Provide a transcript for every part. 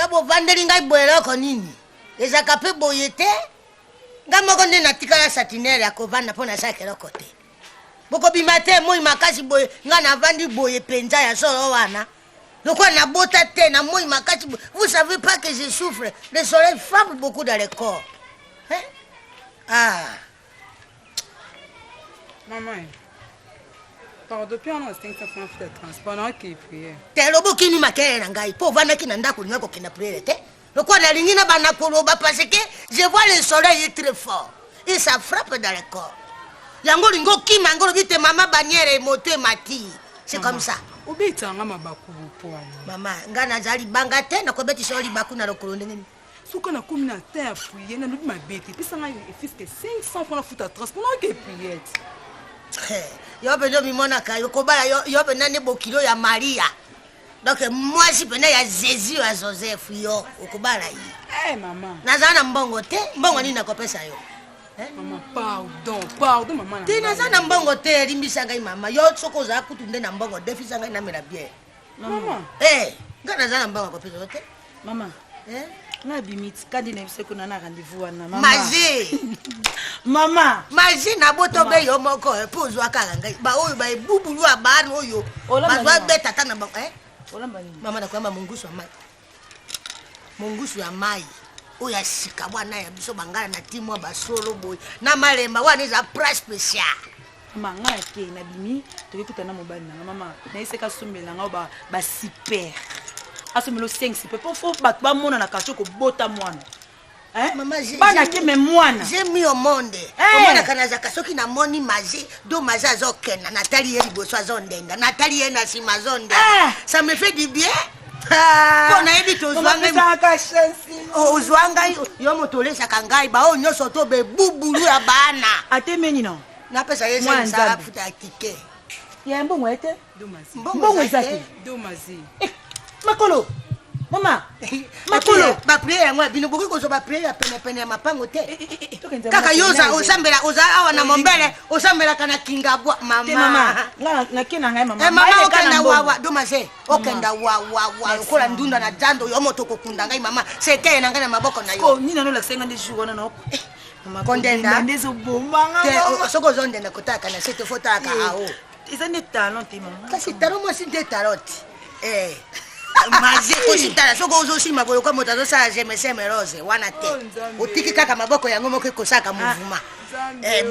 Yabo vandeli ngai boyela ko nini? Ezaka pe boyete? Ngamo ko nena tikala satinere akovanda pona sakela kote. Boko bimate moi makasi boye ngana vandi boye penza ya solo wana. Loko na bota te na moi makasi boye. Vous savez pas que je souffre. Le soleil frappe beaucoup dans le corps. Hein? Ah. Maman. Par depuis on a 500 francs de transport non qui prière. Te lobo kini makere na ngai. Po vanda kina ndako nyako kina prière te. Loko na lingina bana koloba parce que je vois le soleil est très fort. Et ça frappe dans le corps. Yango lingo kima ngolo bite mama baniere moto mati. C'est comme ça. Ubita ngama bakubu poa. Mama, ngana zali banga te na kobeti soli baku na lokolo ndenge. Suka na komi na terre fouiller na lubi mabete. Pisa nga fiske 500 francs futa transport non que priette. Yo beno mi mona ka yo kobala yo benane bokilo ya Maria. Donc moi si pena ya Jésus à Joseph yo okobala yi. Eh maman. Nazana mbongo te, mbongo nini nakopesa yo. Maman, pardon, maman. Tu n'as pas mbongo te, limbisa ngai mama. Yo soko za kutunde na mbongo, defisa ngai na mela bien. Maman. Ngana za na mbongo kopesa te. Maman. Na bimit kadi na biso kuna na rendez-vous wana mama. Mazi. Mama. Mazi na boto be yo moko pozo akala ngai. Ba oyo ba bubulu abana oyo. Bazwa beta tata na mbongo Olamba nini? Mama na kwamba mungusu wa mai. Mungusu ya mai. Oya sika bwana ya biso bangala na timu wa basolo boy na malemba wana za price special mama nga ke na bimi to kutana mobali na mama na iseka sumbela nga ba super asumelo 5 super pour bat ba mona na kacho ko bota mwana mama bana ke me mwana j'ai mis au monde omona kana za kasoki na moni mazi do maza zokena Nathalie yeli boso azondenga Nathalie yena sima zonde ça me fait du bien. Kona ebi to zwanga ka chance zwanga yo motolesa kangai ba o nyoso to be bubulu ya bana atemeni no na pesa yesa sa futa tike ya mbongo ete mbongo ezaki domazi makolo mama makolo ba prier ngwa bino boki ko so ba prier pene ya mapango te kaka yoza osambela oza awa na mombele osambela kana kingabwa mama na kina ngai mama mama okenda wawa domaze okenda wawa kola ndunda na jando yo moto kokunda ngai mama seke na ngai na maboko na yo ko nina no la senga ndi jour na mama kondenda ndezo bomba te soko zonde na kotaka na sete fotaka ao izane talent mama kasi taro mo sinte tarot mazi ositala soko ozoshima boyo kwa moto azosala jemeseme rose wana te otiki kaka maboko yango moko ekosaka muvuma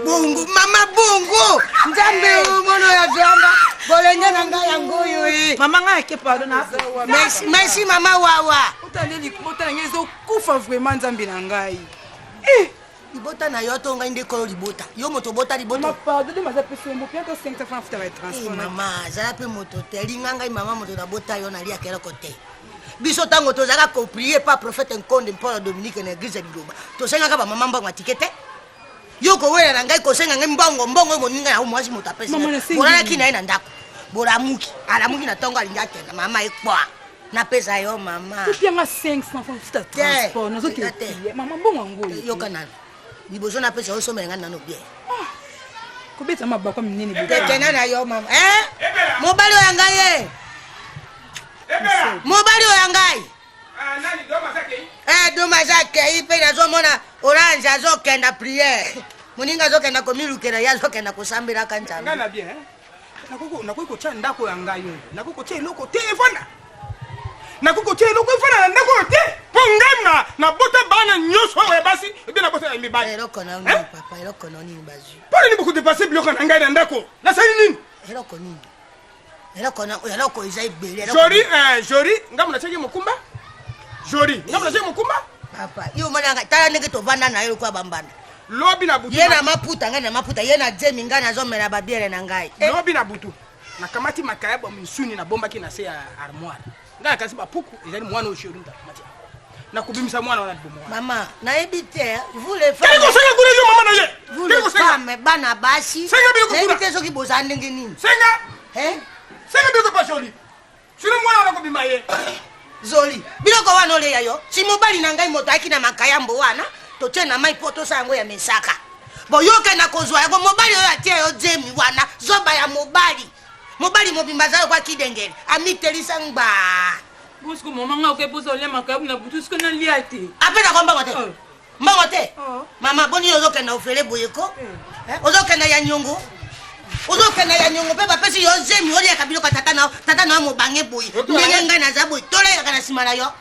bungu mama bungu nzambe mono ya jamba bolenge na ngai yango yo mama nga ke pardon na merci mama wawa utandeli kubota ngezo kufa vraiment nzambe na ngai libota na yo to ngai ndeko libota yo moto bota libota ma pardon de maza pesembo pia to 500 francs futa ba transport mama za pe moto te linga ngai mama moto na bota yo na lia kera kote biso tango to zaka ko prier pas prophète Nkonde Paul Dominique na église biloba to senga ka ba mama mbongo tikete yo ko wera na ngai ko senga ngai mbongo moninga ya mwasi moto apesa bona kina ina ndako boramuki alamuki na tongo alinga tena mama ekwa na pesa yo mama pia nga 500 francs futa transport nazo kite mama mbongo ngolo yo kana liboso na pesa yo somela ngana no bien kubeta mabako minene tena na yo mama mobali oya ngai mobali oya ngai nani doma zake doma zake ipe nazo mona orange azokenda prière muninga azokenda komilukela yazokenda kusambira kanjana ngana bien nakuko cha ndako ya ngai yo nakuko cha eloko te fana nakuko cha eloko fana ndako te pongana na bota bana nyoso we basi ebe na bota mbi bana eloko na nini papa eloko na nini bazu pole ni beaucoup dépasser biloko na ngai na ndako na sali nini eloko nini eloko izai bele jori ngamu na cheki mukumba jori ngamu na cheki mukumba papa yo mwana ngai tala ndenge to vanda na yo kwa bambana lobi na butu yena maputa ngai na maputa yena jemi ngai na zomela babiere na ngai lobi na butu na kamati makaya ba msuni na bomba kina se ya armoire ngai kasi ba puku ezali mwana oshori ndakamati na kubimisa mwana wana bomoa mama na ebite vous les femmes kiko senga kule yo mama na ye vous les femmes bana basi senga bilo ko ebite soki boza ndenge nini senga senga bilo ko pa joli sino mwana wana ko bimaye zoli biloko wana ole yayo si mobali na ngai moto akina makayambo wana to tena mai poto sango ya mesaka boyoke na kozwa yango mobali oyo atie yo jemi wana zoba ya mobali mobimba zayo kwa kidengele amitelisa ngba Parce que maman nga oke posa olia makabu na butu siko na lia te. Apena kwa mbango te. Mbango te. Oh. Mama boni ozokenda ofele boyeko. Ozokenda ya nyongo. Ozokenda ya nyongo pe bapesi yo zemi olia kabilo ka tata na mo bange boy. Ndenge nga na za boy. Tola ya kana sima na yo.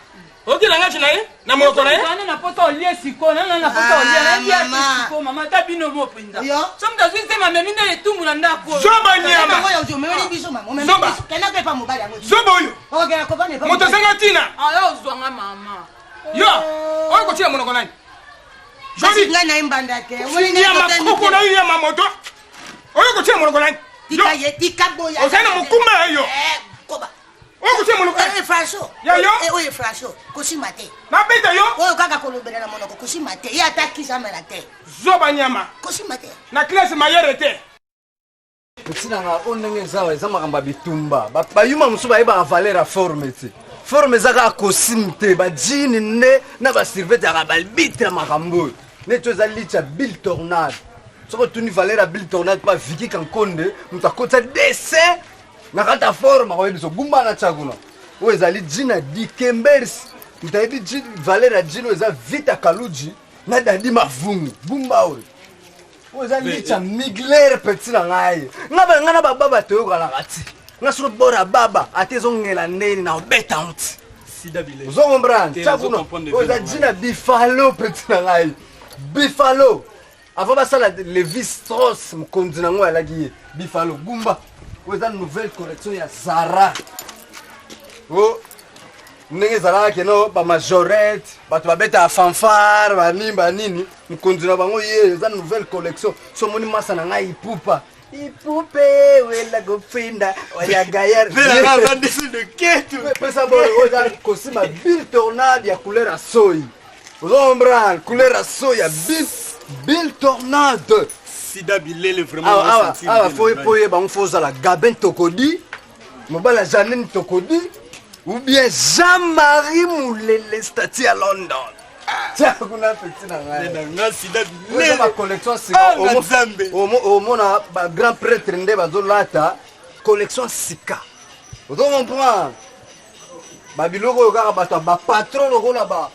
oki langa china ye na moloko na ye Na poto olia siko na poto olia na lia siko mama ta bino mo pinda. Yo. Somme ta zwise mama minda le tumu na ndako. zoba nyama Ngoya ujo meli biso mama. Zoba. Kena pe pa mobali yango. zoba oyo Okena ko bane pa. moto sanga tina Ayo zwanga mama. yo oyo kotia monoko nani Jodi nga na imbanda te. nyama koko na nyama moto oyo kotia monoko nani yo Tika ye tika boya. osana mokuma yo Koba. oyo kotia monoko Franco. Ya yo. Oye Franco. Kusima te. na beta yo Oyo kaka kolobela na monoko kusima te. Ya atakisa mala te. zoba nyama Kusima te. na classe mayere te ntinanga o ndenge eza makambo ya bitumba bayuma mosusu bayebaka valeur ya forme te forme eza kaka costume te bajini nde na baservete yaka balbitre ya makambo oyo neti oyo eza litre ya bill tornade soki otuni valeur ya bill tornade mpa viki kankonde moto akotisa dessin na kati ya forme akoyebi so gumba na tia kuna oyo ezali jine ya dikembersi moto ayebi valeur ya jine oyo eza vite ya kaluji na dadi mavungu gumba oyo oyo eza litre ya migler peti na ngai ngai na bababa toyokanaka ti nga soki bora baba ate ezongela ndeni na obeta nti ozokomprendre tia kuna oyo eza jina bifalo peti na ngai bifalo avant basala levi stros mokonzi nango alaki ye bifalo gumba oyo eza nouvelle collection ya zara o ndenge ezalaka keno bamajorete bato babetaka fanfare banini mokonzi na bango ye eza nouvelle collection so moni masa na ngai ipupa ipupe wela kopinda oyagayarpesa boyo oyo eza costume ya bill tornade ya couleur ya soyi ozokomprendre couleur ya soyi ya bill tornade Sida Bilele vraiment awa po ye bango fo ozala gabin tokodi mobali ya janine tokodi ou bien Jean-Marie Moulele statue à London. Tiens, on a petit na ngai. Ma collection sika au mona ba grand prêtre nde bazolata collection sika. Vous comprenez? Ba biloko kaka bato ba patron lokola ba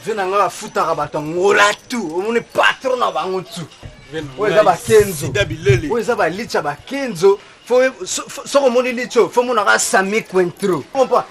vena nga futaka bato ngola tout. Au mona patron na bango tout. Oyo eza bakenzo. Oyo eza balicha bakenzo. Soko moni licho fo mona ka Sami Quintro comprends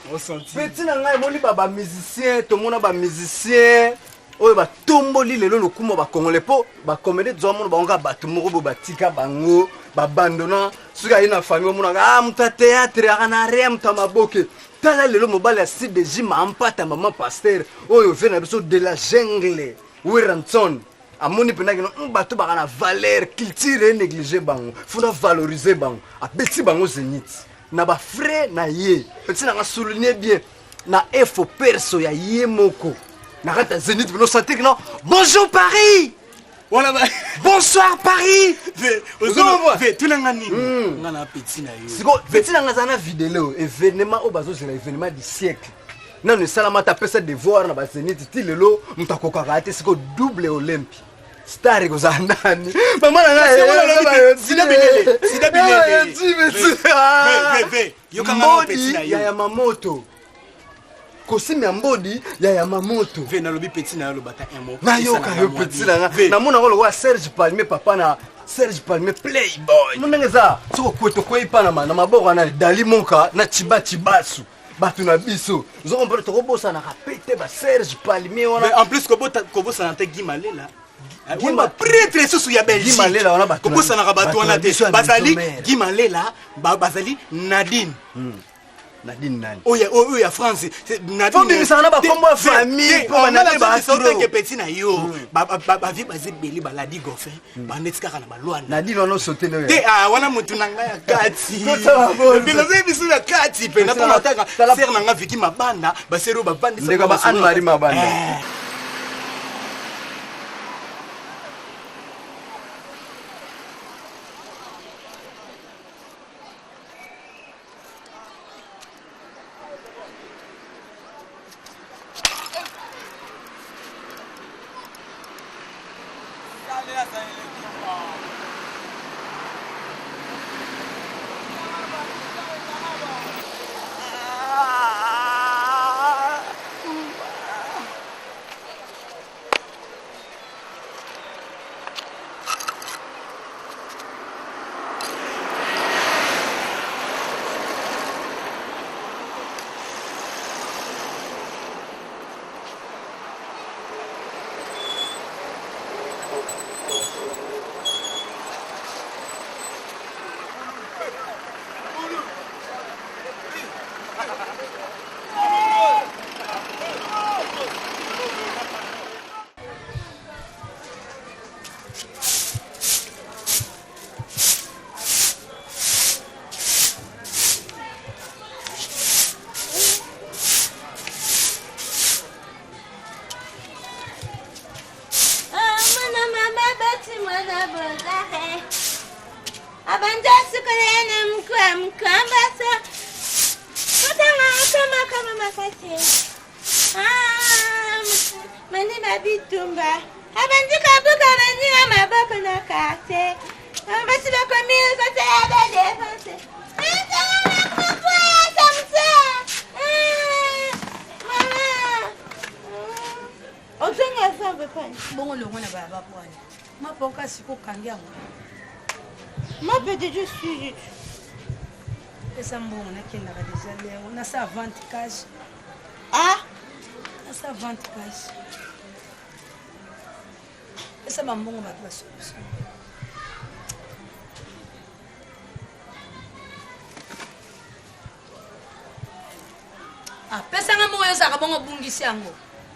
petit na ngai moni ba musicien to mona ba musicien oyo ba tomboli lelo lokumo ba congolais po ba comédie zo mona ba nga bato moko bo batika bango ba bandona suka ina famille mona muta théâtre ana rien muta maboke tala lelo mobali ya CDJ ma ampata maman pasteur oyo vena biso de la jungle Wiranson amoni pena kino bato baka na valeur culture négligé bango funa valoriser bango abeti bango zenith na ba frère na ye petit na souligner bien na efo perso ya ye moko na kata zenith bino santé non bonjour Paris voilà bonsoir Paris tu n'as ngani ngana petit na yo siko petit na ngazana vidéo événement au bazo c'est l'événement du siècle nanu salama tapesa devoir na ba zenith ti lelo mutakoka kate siko double olympique Star ko za ndani mama na ngai Sida Bilele yokanga petit na yo ya Yamamoto kosimi ya mbodi ya Yamamoto ve na lobi petit na yo lobata emo na yoka yo petit na nga na mona ngolo wa Serge Palmier papa na Serge Palmier playboy ndenge za soko kweto kwepa na maboko na Dali Monka na Chibasu batu na biso zo comprendre to bosa na kapete ba Serge Palmier wana en plus ko bosa na te Gimalela Gima prêtre susu ya Belgique Gimalela wana batu ko bosa na bato wana te bazali Gimalela bazali Nadine Nadine nani oya ya France Nadine fombi misana ba kombo famille po banane ba sote ke petit na yo ba vi bazi beli ba ladi gofe ba netika kana ba lwana Nadine wana sote ne te wana mutu nanga ya kati bila zebi su ya kati pe na po mataka ser nanga viki mabanda ba sero ba bandi ndeka ba Anne Marie mabanda mkambasa kutanga kama makasi mani babitumba abandika buka mani maboko na kase basi bakomile kote ya defense bongo longo na baba pwani mapoka siko kangi yango mapete je suis pesa mbongo nakendaka deja lero nasa vente cash nasa vente cash pesa bambongo bato basolusi pesanga mbongo yozaka bongo bungisi yango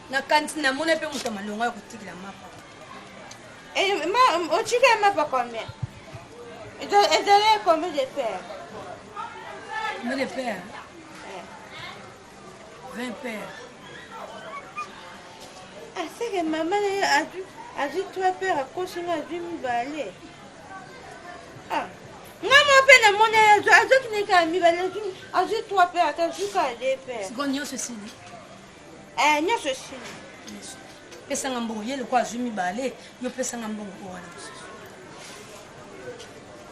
na kantine namona mpe moto malongo ya kotikila mapa otika mapa combien ezali combien de paires combien de paires 20 paires c'est que maman a dit 3 paires akosinga azwi mibale ngama mpe namona azokineka mibale azwi 3 paires atazuka 2 paires siko nyonso esili nyonso esili pesanga mbongo ye lokwa azwi mibale yo pesanga mbongo po wana mosusu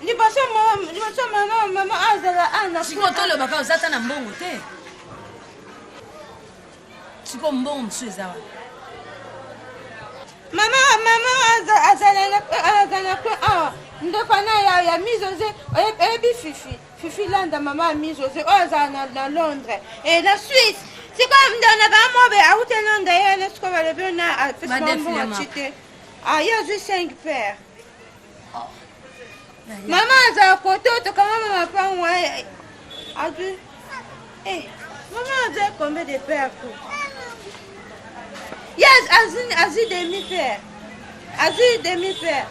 liboso mama azala ana siko tolobaka oza ata na mbongo te siko mbongo mosusu eza wana mama azala pe ndeko na ya misoze oyebi fifi landa mama misoze oyo azala na londres e na suisse siko ndana bamobe aute londres yene siko balobi na apesambongo acite ye azwi 5 paires mama azala kote otokanga mama pangwa azwi mama azali combien de paires ko yes azwi demi-paire azwi demi-paire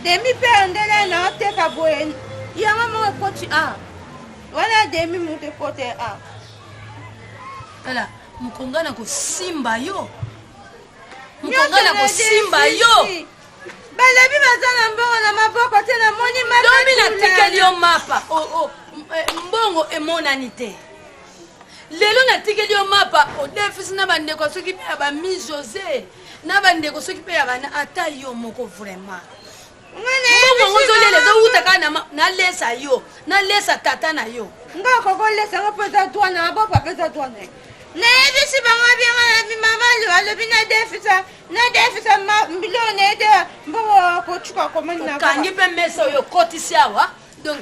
demi-paire ndele na oteka boye yango moko ekoti wana demi moto ekoti tala mokonga na kosimba yo mokonga na kosimba yo balobi baza na mbongo na maboko te namoni domi natikeli yo mapa mbongo emonani te lelo natikeli yo mapa odefisi na bandeko soki mpe ya bami josé na bandeko soki mpe ya bana ata yo moko vraiment mbongo ozolela ezowuta kaka nalesa yo nalesa tata na yo nga kokolesa ngo mpo eza droit na maboko ape eza droit na ye nayebisi bango bianga mama alobi nadefisa biloko na ye te mbongo kocuka komani okangi mpe mesa oyo okotisi awa donc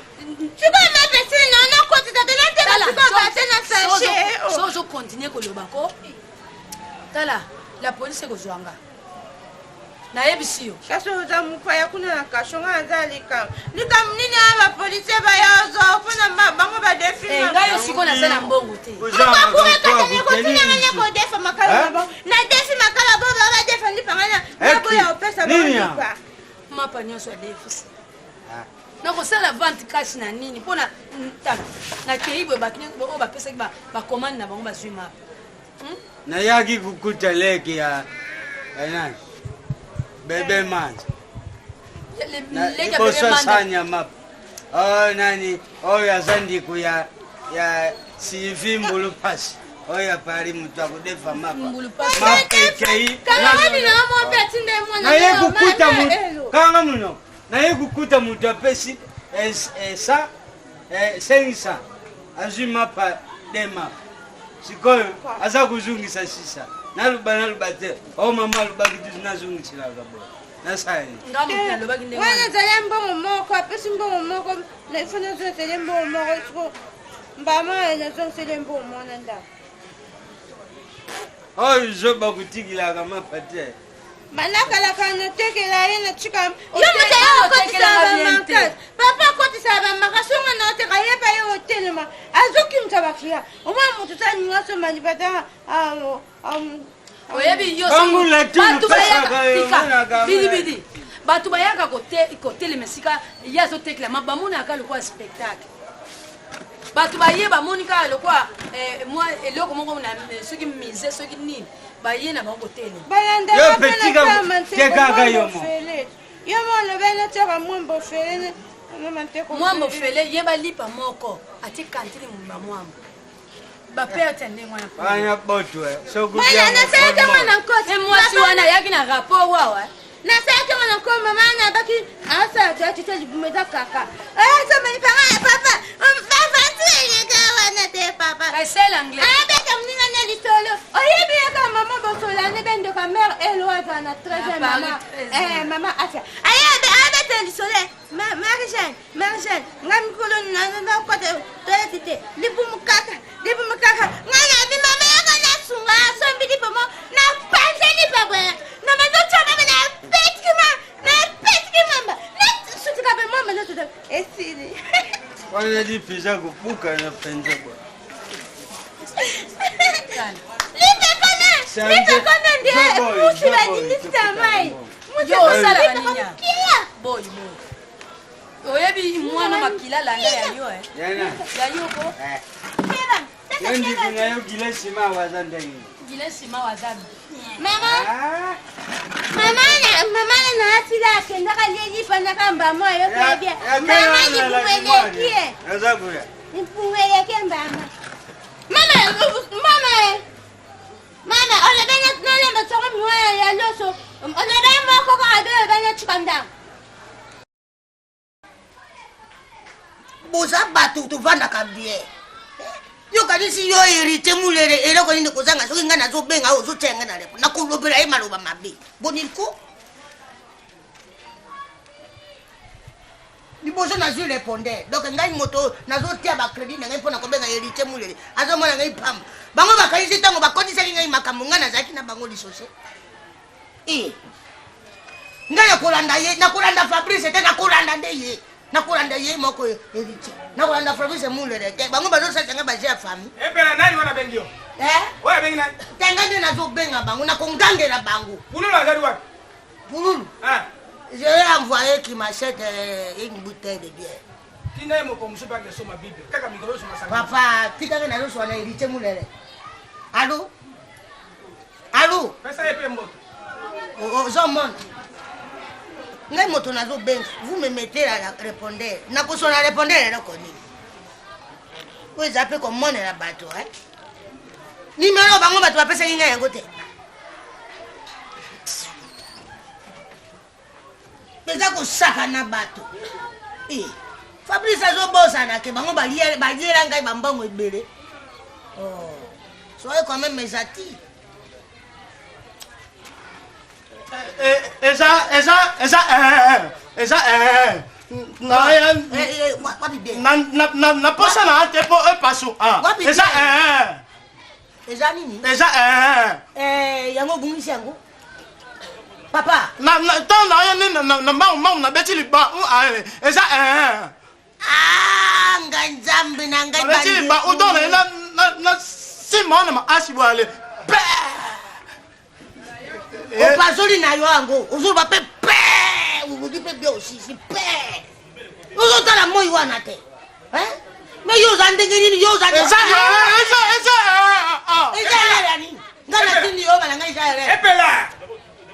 sikoyo mapesi nonakotisa te natebasikoobate na sache so ozokontinue kolobako tala la polise ekozwanga nayebisi yo kasi oza mopaya kuna na kasho nga aza likambo nini a bapolisie bayozo mpona bango ngai yo siko naza na mbongo te kotinanga kodefa makala na bango nadefi makala bo badefa lipanga naboya opesa balipa mapa nyonso adefisi nakosala vente cash na nini mpona tala nakei boye oyo bapesaki bakomande na bango bazwi mapa nayaki kukuta leki ya nani bebe manja liboso sanya mapa oyo nani oyo aza ndiko ya sivi mbulu pasi oyo apali mutu akudefa mapa ekei naye kukuta mutu kanga muno naye kukuta mutu apesi esa 500 azwi mapa de mapa sikoyo aza kuzungisa 600 naluba te o mama alubaki tuzi nazungisilaka bo nasali wana zali mbongo moko apesi mbongo moko ifo nazotele mbongo moko siko mbama nazongisele mbongo moko na ndako oyo zoba kutikilaka mapa te banakalaka notekela ye na tika yo moto ye okotisaka bamakasi papa akotisaka bamakasi onga na oteka ye pa ye otelema azokimisa baklia omwa moto taninga somani bata oyebi yo bidibidi bato bayaka kotelema esika ye azotekelama bamonaka lokwa spectacle bato baye bamoni kaka lokwa eloko moko soki mise soki nini baye na bango kotelema yo mo yo mo olobeli oteka mwembo ofele mwambo fele ye balipa moko ati kantini mumba mwambo bapere tende mwana Banya botwe. So good. Mwana naseke mwana nkoti. mwasi wana yaki na rapport wawa Naseke mwana nkoti mama na baki asa tete libumeza kaka. Asa mani papa. Papa tiye wana te papa. kaisel anglais Abeka mninga na litolo. Oyebi yaka mama bosola ne bendo ka mère Eloise na 13e mama. Mama acha. Abe te lisole. Marie-Jeanne. Ngam kolon na kwa te libumukaka. Ngana bi mama yaka na sunga so mbidi pomo na panze ni pabwe. Na mando chama na petki mama. Na sutika be mama na tuda. Esiri. Wana di pizza kupuka na penza kwa. Lipe kona ndiye mushi la jinista mai. yo sala baninya boy oyebi mwana makila langa ya yo Yana. ya yo ko Yendi kuna yo gile sima wazanda ni. gile sima wazabi Mama na atila kenda kaleli pana kamba moyo kabia. Mama nipumweleke. Azakuya. Nipumweleke mama. Mama, ona bena nale mtsoro mwa ya loso. Ona bena moko ka abe bena chikanda. Boza batu tuvanda kabie. Yo kanisi yo irite mulere ero ko ni kozanga soki ngana zo benga o zo tenga na lepo na kulobera imaloba mabe boniko ni bozo na zo répondre donc ngai moto na zo tia ba credit na ngai pona ko benga irite mulere azo mona ngai pam bango bakaisi tango bakodisa ngai makambo ngana zaki na bango lisose ngai na kulanda Fabrice te na kulanda ndeye nakulanda ye moko eriti nakulanda Fabrice mulere te bango bazo sanga baje fami Epela nani wana bengio? Oya bengi nani? tenga nde nazo benga bango na kongangela bango Pululu azali wapi? Pululu je l'ai envoyé qui m'achète une bouteille de bière Tina mo ko musuba ke soma bible kaka mikoro soma sanga papa tika na zo swana eriti mulere allô pesa yepe moto zo mon ngai moto nazo benga vous me mettez la répondeur na kusona répondeur là koni oui zape comme mon la bateau numéro bango bato bapesa ngai yango te pesa kosaka na bato Fabrice azobosana ke bango baliera ngai bambongo ebele soyez quand même mes atis na posa na ate po epasu eza nini yango bungisi yango papa ntango na yo na mbangu na beti liba eza ngai nzambe na ngai beti liba udone na nsima wana maasi bwale opasoli na yo yango ozoloba mpe olobi mpe bie osisi mpe ozotala moi wana te me yo oza ndenge nini yo oza eza erere nini ngai natindi yo bana ngai eza erere Epela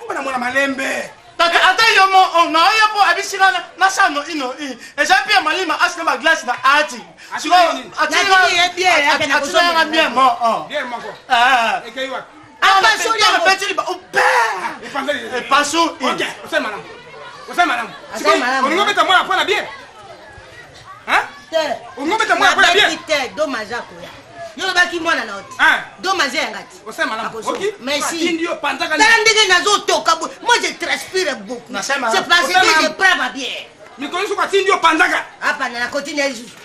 Mbona mwana malembe ata yo mo na oyo po abisika na sano ino eza pia malima asina ba glace na ati siko natindi ye biere akena atina bien mo Bien moko Ekei wapi? apasoli yango beti liba epasu Ok, osema namu Olingo beta mwana pona bien Olingo beta mwana pona bien te dommage akoya yo lobaki mwana na oti dommage yangati Osema namu Ok merci Atindi yo panzaka tala ndenge nazotoka moi je transpire beaucoup c'est parce que je prends ma bière mikolo suku atindi yo panzaka hapana na kotina ye lisusu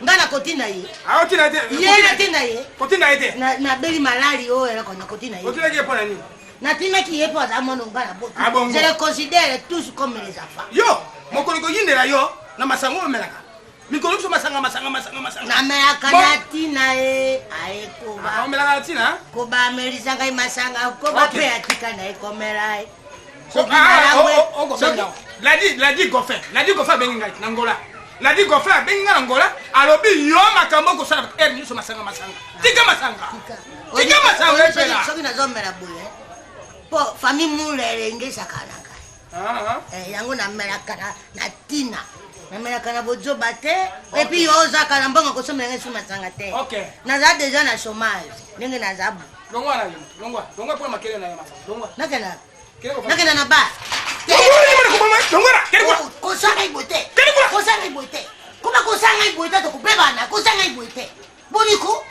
nga na kotina ye aotina te ye natinda ye kotinda ye te nabeli malali oyo eloko na kotina ye otinaki ye mpona nini natinaki ye mpo aza mwana nga na botu je le considère tous comme les enfants yo mokolo koyindela yo na masango omelaka mikolo biso masanga namelaka na tina ye ayekoba omelaka na tina koba amelisa ngai masanga koba mpe atika na ye komela ye ladi gofe abengi ngai na ngola ladi gofe abengi ngai na ngola alobi yo makambo okosala ere nyonso masanga tika masanga epela soki nazomela boye mpo famille mulele ngesaka na ngai yango namelaka na tina namelaka na bozoba te epuis yo ozaka na mbongo kosomela ngai su matanga te naza deja na chômage ndenge naza bu nakenda na ba kosanga iboye te kosanga iboye te kuma kosanga iboye te tokubebana kosanga iboye te boniko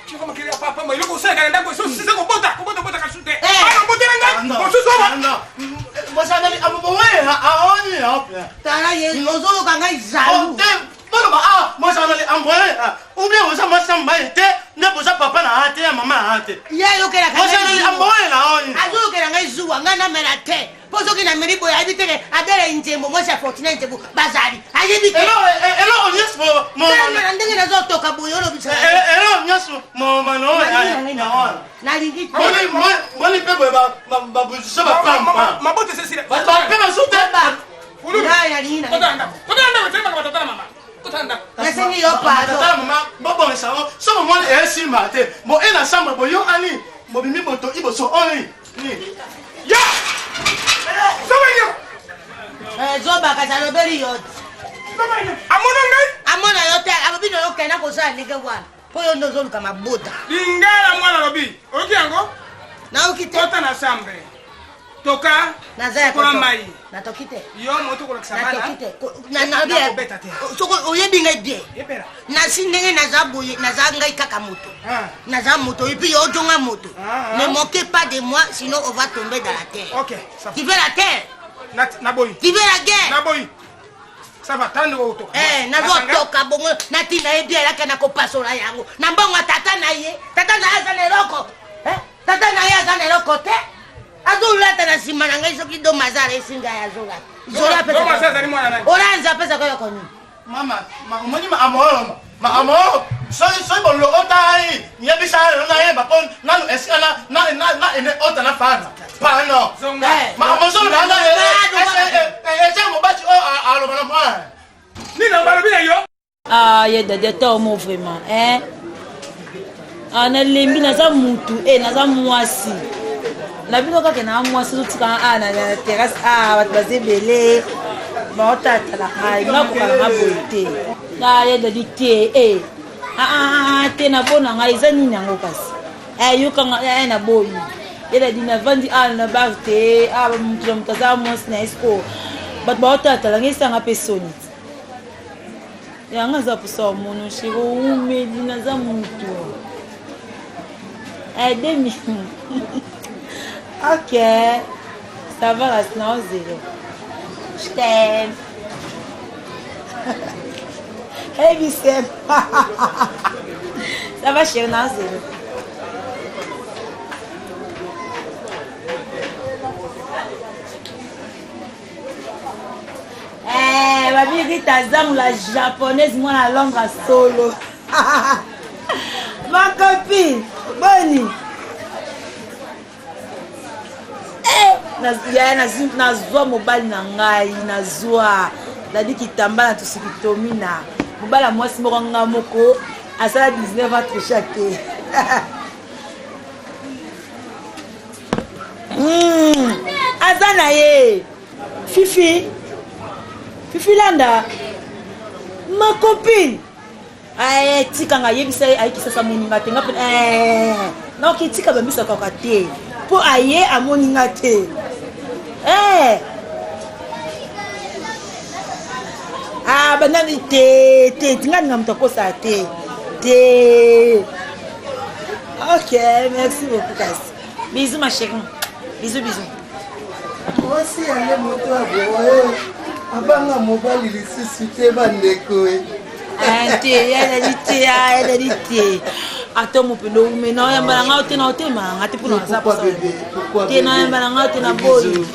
tala ye ozoloka ngai zalu azolokela ngai zuwa ngai namela te mpo soki na meri boye ayebi teke adele nzembo mwasi ya fortuna nzembo bazali ayebi te ndenge nazotoka boye olobisa nalingi nasengi yo zobaka zalobeli yo amona yo te alobi na yo kena kosala ndenge wana mpo yo nde ozoluka mabota lingala mwana lobi oyoki yango naoki te tota na sambre toka naza ya kola mai natoki te yo moto kolakisa bana soko oyebi ngai bien nasi ndenge naza boye naza ngai kaka moto naza moto epuis yo ojonga moto ne moquez pas de moi sinon on va tomber dans la terre tu veux la terre tu veux la guerre nazotoka bongo natina ye bien elaka nakopasola yango na mbongo tata na ye aza na eloko tata na ye aza na eloko te azolata na nsima na ngai soki do mazala esinga ya orange apesaka yo koni soki boloko otai nyebisa nayeba mpo nanu esika na ene ota na pana pano makamozolokana eza mobati oyo aloba na mwana nina balobi na yo ye dadi ata omo vraiment nalembi naza mutu naza mwasi na bino kaka na mwasi ozotika na terrasse bato baza ebele baotatala ngai ngakokala nga boye te ye dadi te te nabona ngai eza nini yango kasi yokanga na boyi ye dadi navandi na bar te motu na moto aza mwasi na esco bato baotatala ngai esanga mpe soni te yanga aza posa omono sheri oumeli naza mutu demi ok ça va la sinon zéro je t'aime hey Bissem ça va chérie non zéro babiki tazamu la japonaise moi la langue à solo ma copine boni nazwa mobali na ngai nazwa dadi kitambala tosiki tomina mobali ya mwasi moko nga moko asala 19 ans trocha te aza na ye fifi landa ma copine tikanga yebisa ye ayekisasa moninga te nga mpe naoki tika bambisaka kaka te mpo aye amoninga te bandani te tinganinga moto akosala te ok merci beaucoup kasi bisous ma chérie bisous mwasi yange moto aboye abanga mobali lisusu te bandeko yalali te ata mopendo umena oyambala nga ote na otema nga te mpona aza posa te nayambala nga ote na boyi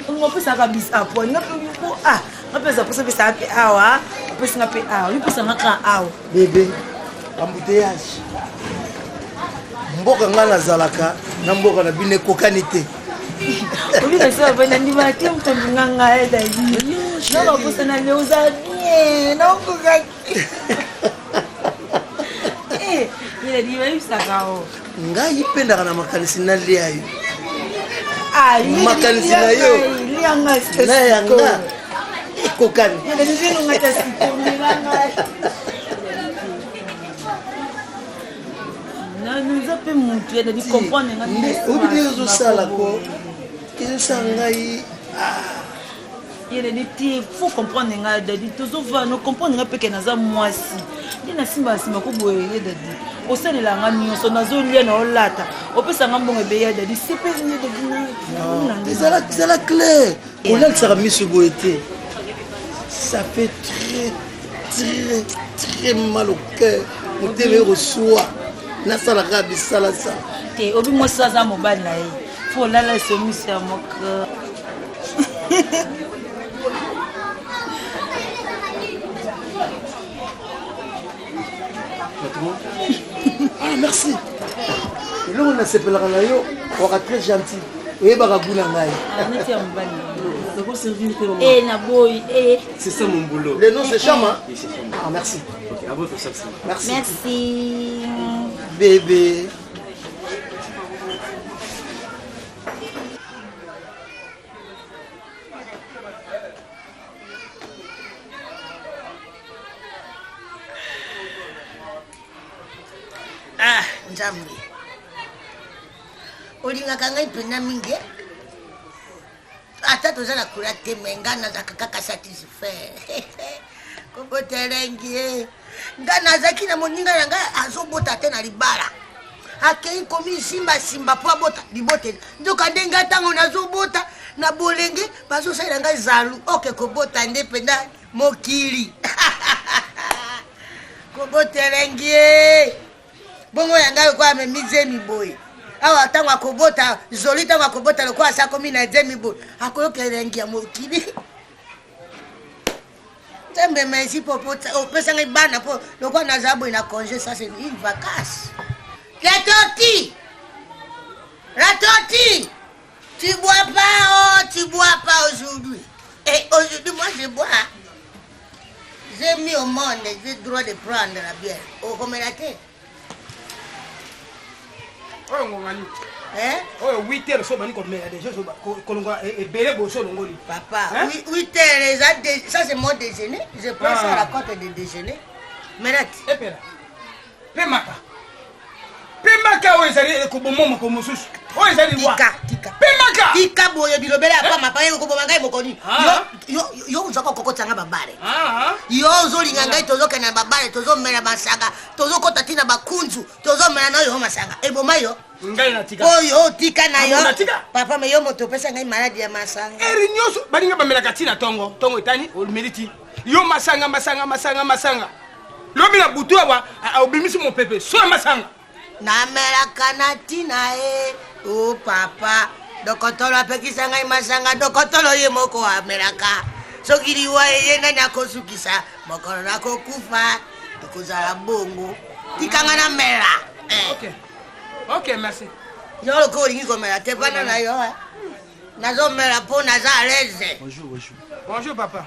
ngopesaka bis aponi ngapesa posa pesaka mpe awa opesinga mpe awa yopesanga ka awa bebe ambuteyage mboka nga nazalaka na mboka na bino ekokani te obikasa bana ndima te moto ndinganga edali nabaposa na le oza bien naokoka eladi bayebisaka o ngai mpendaka na makanisi nalia yo makanisi na yo yanga na yanga ekokani ezenongata sikomelanga naza mpe motu edadi comprendre obi ezosala ko ezosala ngai yeleli te faut comprendre ngai dadi tozova no comprendre ngai peke naza mwasi nde nasimba nsima koboye ye dadi osalelanga nyonso nazolia na olata opesanga mbongo ebeya dadi sepesi nde dadi ezala clair olalisaka miso boye te ça fait très mal au cœur motema ekosuwa nasalaka bisala sa te obi mwasi aza mobali na ye fo olala esomiso ya moka Ah, merci. Là, on a sepelaka na yo, on est très gentil. oyebaka kuna ngai. Neti ya mbani. Eh na boy eh. C'est ça mon boulot. Le nom c'est Chama. Oui, c'est Chama. Ah merci. OK, à votre service. Merci. Merci. Bébé. Ah, Nzambe. Olingaka ngai mpena mingi ata tozala kula te menga nazaka kaka satisfaire kobotelengi nga nazaki na moninga na ngai azobota te na libala akei komi simbasimba po abota liboteli nzoka ndenge ntango nazobota na bolenge bazosalela ngai zalu oke kobota nde mpena mokili kobotelengi bongo ya ngai kwa amemize miboye awa ntango akobota zoli ntango akobota lokola asa komi na demi boye akoyokelengi ya mokili nzambe merci po opesa ngai bana po lokola nazala boye na congé ça c'est une vacance. La tortille tu bois pas aujourd'hui. Et aujourd'hui moi je bois. J'ai mis au monde, j'ai le droit de prendre la bière. Oh, comme la tête. Oh, ngomani. Hein? Oh, 8 heures, so bani comme déjà so kolonga et belé boso longoli. Papa, 8 heures, ça c'est mon déjeuner. Je prends ça à la côte de déjeuner. Menat. Epera. Pemaka. Pemaka o ezali ekobomoma ko mosusu. O ezali wa. Tika. Pemaka. Tika boye bilobela pa mapa yeko koboma ngai mokoni. Yo uzaka kokotanga babare. Yo zolinga ngai tozoka na babare tozomela basanga, tozokota tina bakunzu, tozomela na yo masanga. Eboma yo. Ngai na tika. Oyo tika na yo. Tika. Papa me yo moto pesa ngai maladi ya masanga. Eri nyoso balinga bamela katina tongo etani o militi. Yo masanga. Lobi na butu wa obimisi mon pepe. So masanga. Namelaka na tina e. Oh papa. Dokotolo apekisa ngai masanga. Dokotolo ye moko amelaka. Soki liwa ye nani akosukisa. Mokolo nako kufa. Tukuzala bongo. Tikanga na mela. Ok, merci. Yo loko olingi komela te bana na yo. Nazomela po naza à l'aise. Bonjour papa.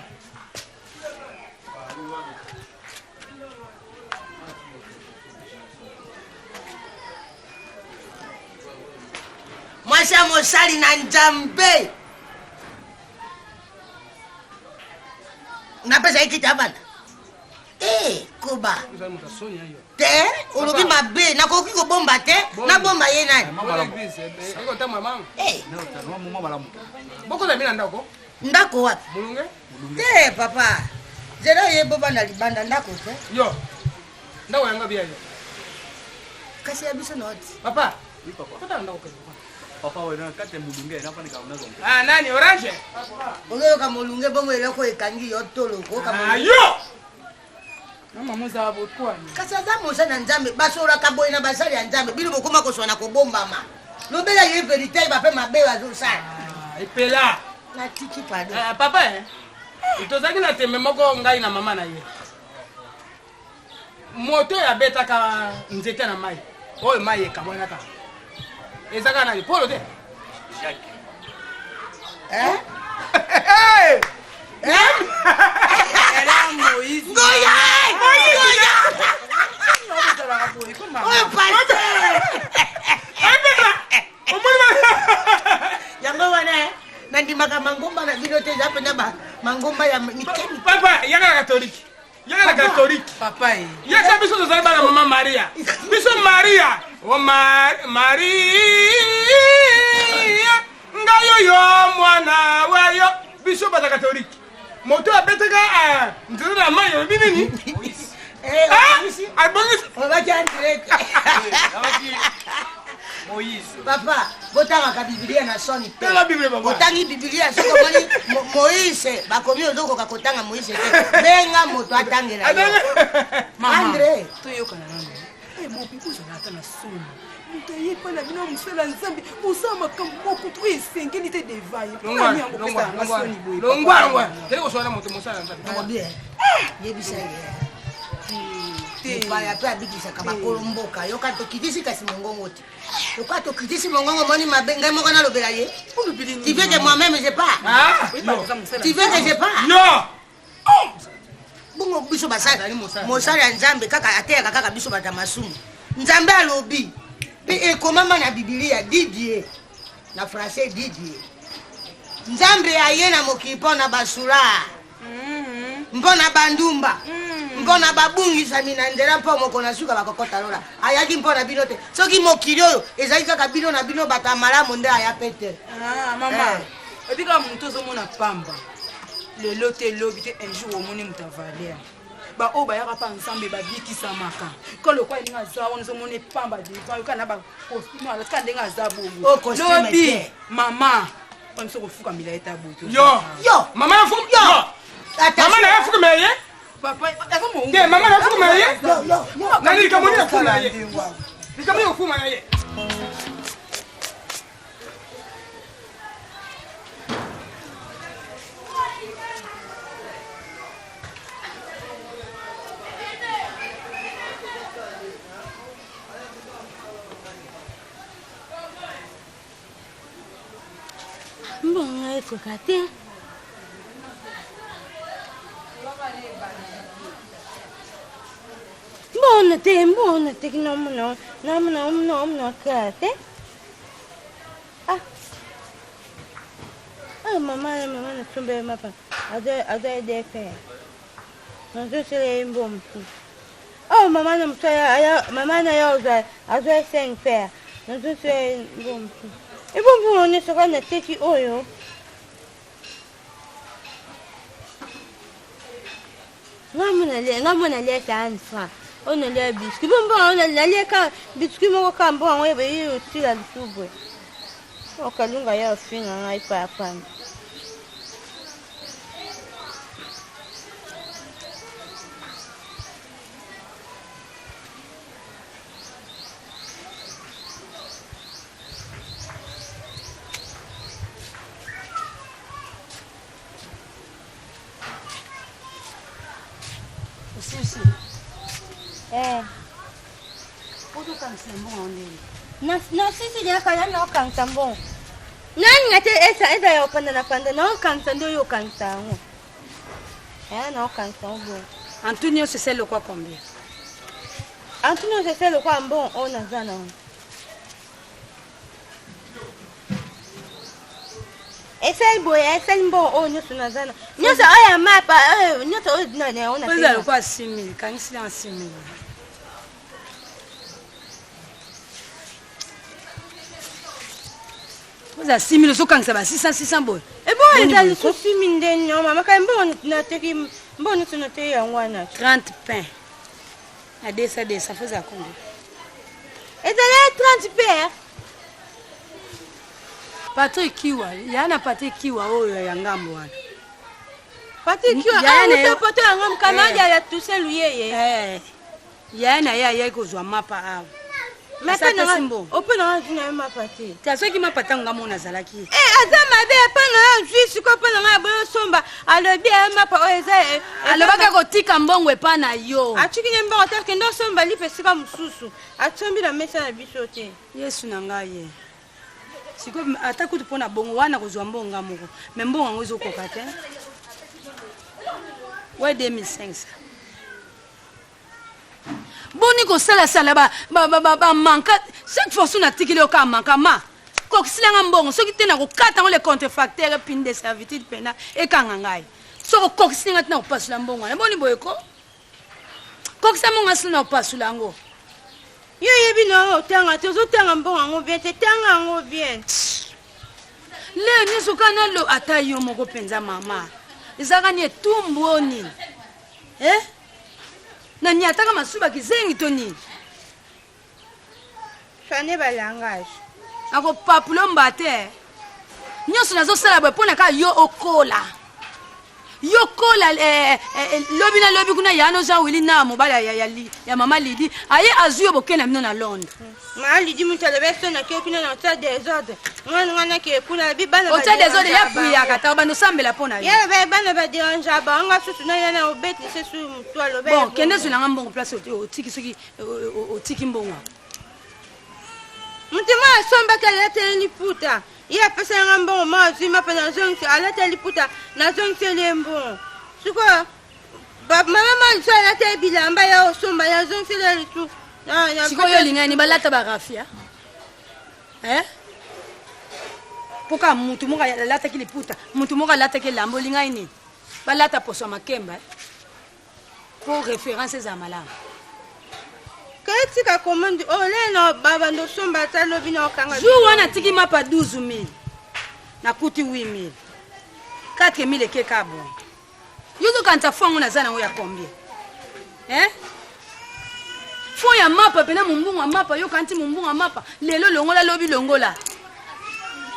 Mwasi ya mosali na Nzambe. Unapesa hiki tabana? Kuba. Te, urubi mabe, na koki ko bomba te, na bomba ye nani? Siko ta mama. Boko na mina ndako? Ndako wapi? Mulunge? Te papa. Zero ye boba na libanda ndako te. Yo. Ndako yanga bia yo. Kasi ya biso not. Papa. Oui papa. Kota ndako ke. Papa wewe kate mulunge na panika unazo. Ah nani orange? Oyo ka mulunge bongo eloko ekangi yo toloko ka mulunge. Yo. Mama moza abotwa. Kasi za moza na Nzambe basora ka boy na basali ya Nzambe bino bokoma ko sona ko bomba ma. Lobela ye verité ba pe mabe wa zo sa. Epela. Na tiki pado. Papa itozaki na tembe moko ngai na mama na ye. Moto ya beta ka nzete na mai. Oyo mai ekamwana ka. Ezaka na polo te. Jacques. Era Moïse. Goya! Oyo paste. Yango wana nandimaka mangomba na papa yesa biso tozali bana mama maria biso maria o maria ngayo yo mwana wayo biso bata katolike moto abetaka nzela na mayo binini abongisi Moïse. Papa, botanga Biblia na soni te. Botangi Biblia soko moni Moïse, bakomi odoko ka kotanga Moïse te. Benga moto atangela yo. Andre, to yokana nani? Mon pipo na tana soni. Muto yepa na bino musala nzambe, musama kamoko to esengeli te devaye. Longwa. Tele ko sona moto musala nzambe. Bien. Yebisa ye. Baya pe abikisa kama kolomboka yoka to kitisi kasi mongongo te yoka to kitisi mongongo moni mabenga moko na lobela ye tu veux que moi-même je pas tu veux que je pas non bongo biso basaka mosala nzambe kaka ateka kaka biso batamasumu nzambe alobi pe ekomama na Biblia Didier na français Didier nzambe aye na mokipo na basura mbona bandumba mbona babungisa mina nzela mpo moko na suka bakokota lola ayaki mpona bino te soki mokili oyo ezali kaka bino na bino bata malamu nde aya pete mama ebika muntu ozomona pamba lelo te lobi te un jour omoni mutu avaler baoyo bayaka mpa nzambe babikisamaka kolokwa ndenge aza wana ozomona epamba devan yoka na bacostume alatika ndenge aza bongo lobi mama amiso kofuka mbila ye ta boto yo mama yafuka yo mama na yafuka meye papa eza mo nge mama na yafuka meye nani likamoni yafuka ye likamoni yafuka ye Mbonga ekoka te. Mbona te no kate. Mama na tumbe mapa. Ada de fe. No zo sele mbom. Mama na mtaya mama na yoza azo sen fe. No zo sele mbom. Mbom ne soka na teki oyo. Ngamuna le tanfa. On a les biscuits. Bon, on a les biscuits, mon cambo, on va y aussi la soupe. O Kalunga ya fin on a pas pan. Oto kansambon onde. Na sisi ya kaya na kansambon. Nani ngate esa ya opanda na panda na kansando yo kansango. Na kansango. Antonio se sait le quoi combien? Antonio se sait le quoi bon on a zana. Esa bon on nyoso na zana. Nyoso aya mapa nyoso ordinary on a. Vous allez quoi 6000 quand c'est en 6000. Vous avez 6 000 quand ça va 600 boy. Et bon, il a le souci mine non maman quand bon na te ki bon nous note ya wana 30 pains. À des ça fait ça combien? Et ça 30 pains. Patrick Kiwa, yana Patrick Kiwa oyo ya ngambo wana. Patrick Kiwa utapoto ngam kamaja ya tuselu yeye. Yana ya kozwa mapa awo. Mais open na mapati. Ta soki mapata ngamo na zalaki. Azama be pana juice ko pana ngabo somba alobi mapa oeza alobaka kotika mbongo epana yo. Achikinye mbongo te kendo somba lipe sika mususu. Atombi na mesa na biso te. Yesu na ngaye. Siko atakutu pona bongo wana kozwa mbongo ngamoko. Mais mbongo ngo ezokoka te. Ouais 2500. Boni ko sala ba manka chaque fois on a tikile o ka manka ma ko silanga mbongo soki tena ko kata le contrefacteur pin de servitude pena e kanga ngai so ko silinga tena ko pasula mbongo na boni boyeko kokisa monga sina opasula yango yo yebi na otanga tozotanga mbongo yango bien te tanga yango bien le nisoka nalo ata yo moko mpenza mama ezalaka ni etumbu o nini nani ataka masuba kizengi to nini fane balangage akopapula omba te nyonso nazosala boye mpo na kaka yo okola lobi na lobi kuna yano jean wili na mobali ya mama lidi aye azwi yo bokenda bino na londres maa lidi mutu alobi so nakei kuna na otia desordre ngana nake kuna bi bana otia desordre ya puyaka ta bando sambela mpo na yo ya ba bana ba dérange ba nga susu na yana obeti se su mutu alobi bon kende zulanga mbongo place otiki soki otiki mbongo mutu ma asomba kala tele liputa iya pesa nga mbongo ma azwi ma pe na zongi alata liputa na zongi tele mbongo suko mama ma so alata bilamba ya osomba ya zongi tele litu sikoyo olingani balata barafia mpoka mutu moko alataki liputa mutu moko alataki elamba olingai nini balata poso ya makemba mpo référence eza malamu kaetika commande olena babando somba ata lobi na okanga jour wana tiki mapa 12 000 nakuti 8 000 4 000 ekeka bon yo zokanisa fongo naza nango ya combien fond ya mapa pena mumbungu ya mapa yo kanti mumbungu ya mapa lelo longola lobi longola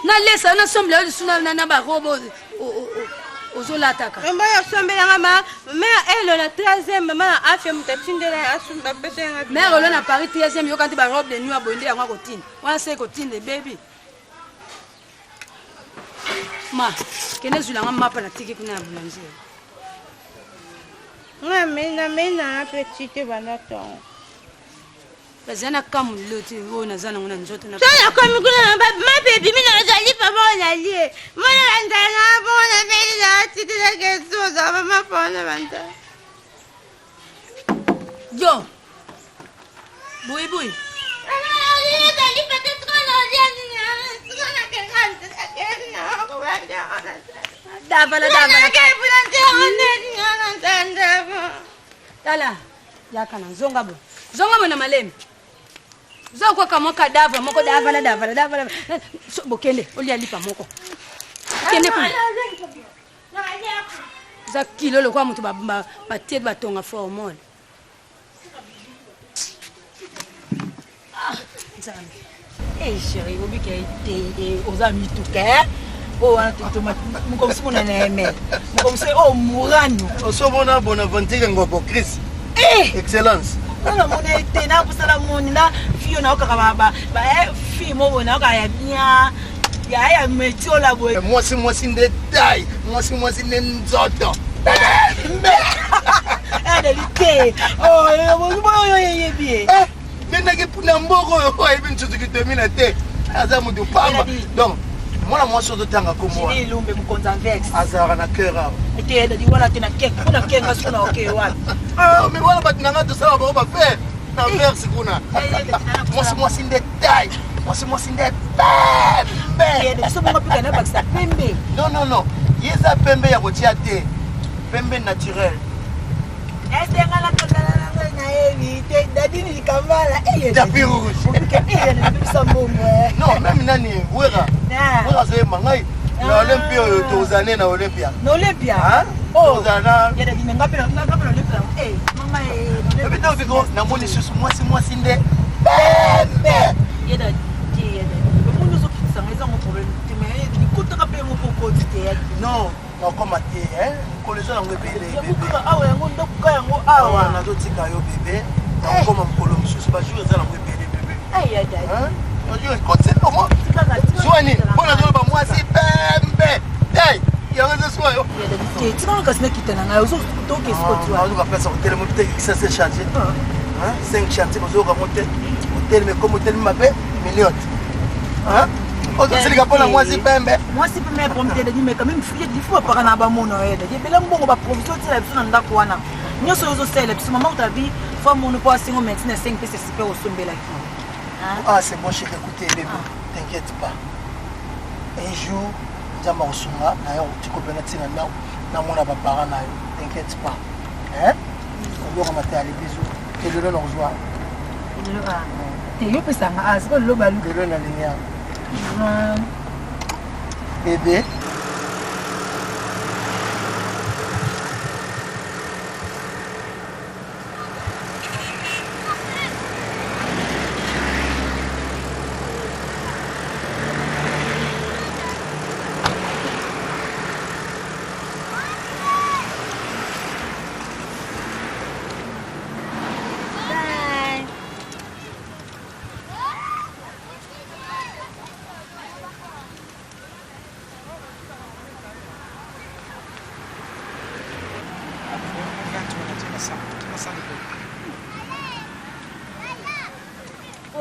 na lesa na sombela yo suna na barobo ozolataka mba yo sombelanga ma elo na 13e mama afya mutatindela asumba pesa yanga mère olo na Paris 13e yo kanti ba robe de nuit abonde yango kotinda wana se kotinda baby ma kene zulanga mapa na tiki kuna ya boulanger mena petite banatongo bazana kamu loti wo naza nango na nzoto na sana komi kuna ma baby mina azali pa bona lie mona ndana bona mena titila keso za mama pona banta yo bui bui davala tala yakana zonga bo na malemi zokwaka moko davra moko davala bokende olia lipa moko kende kuna za kilo lokwa mutu batie batonga formole chéri obika ete oza mituka wana mokomisi mona na eme mokomisi murano osobona bonaventure ngoko Chris excellence nana mona ete naposala moni na fio naokaka fille moko naoka ya bien ya metiola boye mwasi nde tai mwasi nde nzoto delite oyo yeyebi ndenge puna mboko oyo oyebi nsusu kitomina te aza mutu pamba donc mwana mwasi ozotanga kombo lumbe mokonzi anvex azalaka na cœur awa eteyedadi wana te na keke mpona kenga sukuna oke wana mais wana bato nanga tosala bango bafere na verse kuna mwasi nde tai mwasi nde pembe sobongo mpika na bakisa pembe non ye eza pembe ya kotia te pembe naturel esengala nayebi te dadini likambala tapi rouge non même nani wera azoyemba ngai na olympia oyo tozane na olympia tozana ebitofiko namoni susu mwasi nde pembe non nakoma te mokolo eza yango ebele nazotika yo bebe nakoma mokolo mosusu bajour eza nango ebele bebe swani mpona zoloba mwasi pembe yango eza swa yo tikanga kasi nakita na ngai ozokapesa kotelema tekisa se charge 5 chantier ozoyokango te oteleme komi otelemi mabe miliote ozosilika mpona mwasi pembe pomtedadimeka meme ifo apaka na bamona oyeda ebele mbongo baprovision otila biso na ndako wana nyonso oyo ozosalela biso mama otabi fa mono mpo asengo maintenant 5 pese super osombelaki c'est bon chéri écoutez bébé t'inquiète pas un jour nzambe akosunga na yo tikopena ntina namona baparent na yo t'inquiète pas oyokama te ale biso lelo na kozwa te yo pesanga asi ko loba lu lelo na linya bébé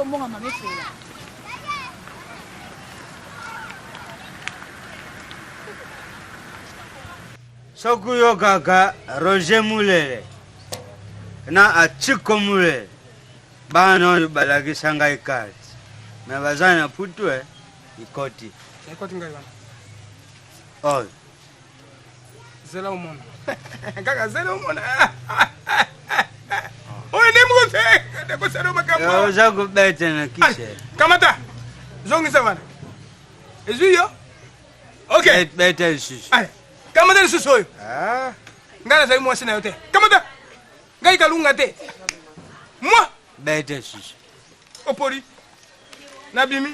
mbongo mama efela sokuyokaka Roger Mulele na Achiko Mulele bana oyo balakisa ngai kati me baza na putu ikoti ngai wana oyo zela umona kaka zela umona oyo nemukose ndekosala makambo oza kubete na kishe kamata zongisa wana ezwi yo okay bete lisusu kamata lisusu oyo ngai nazali mwasi na yo te kamata ngai kalunga te mwa bete lisusu opori nabimi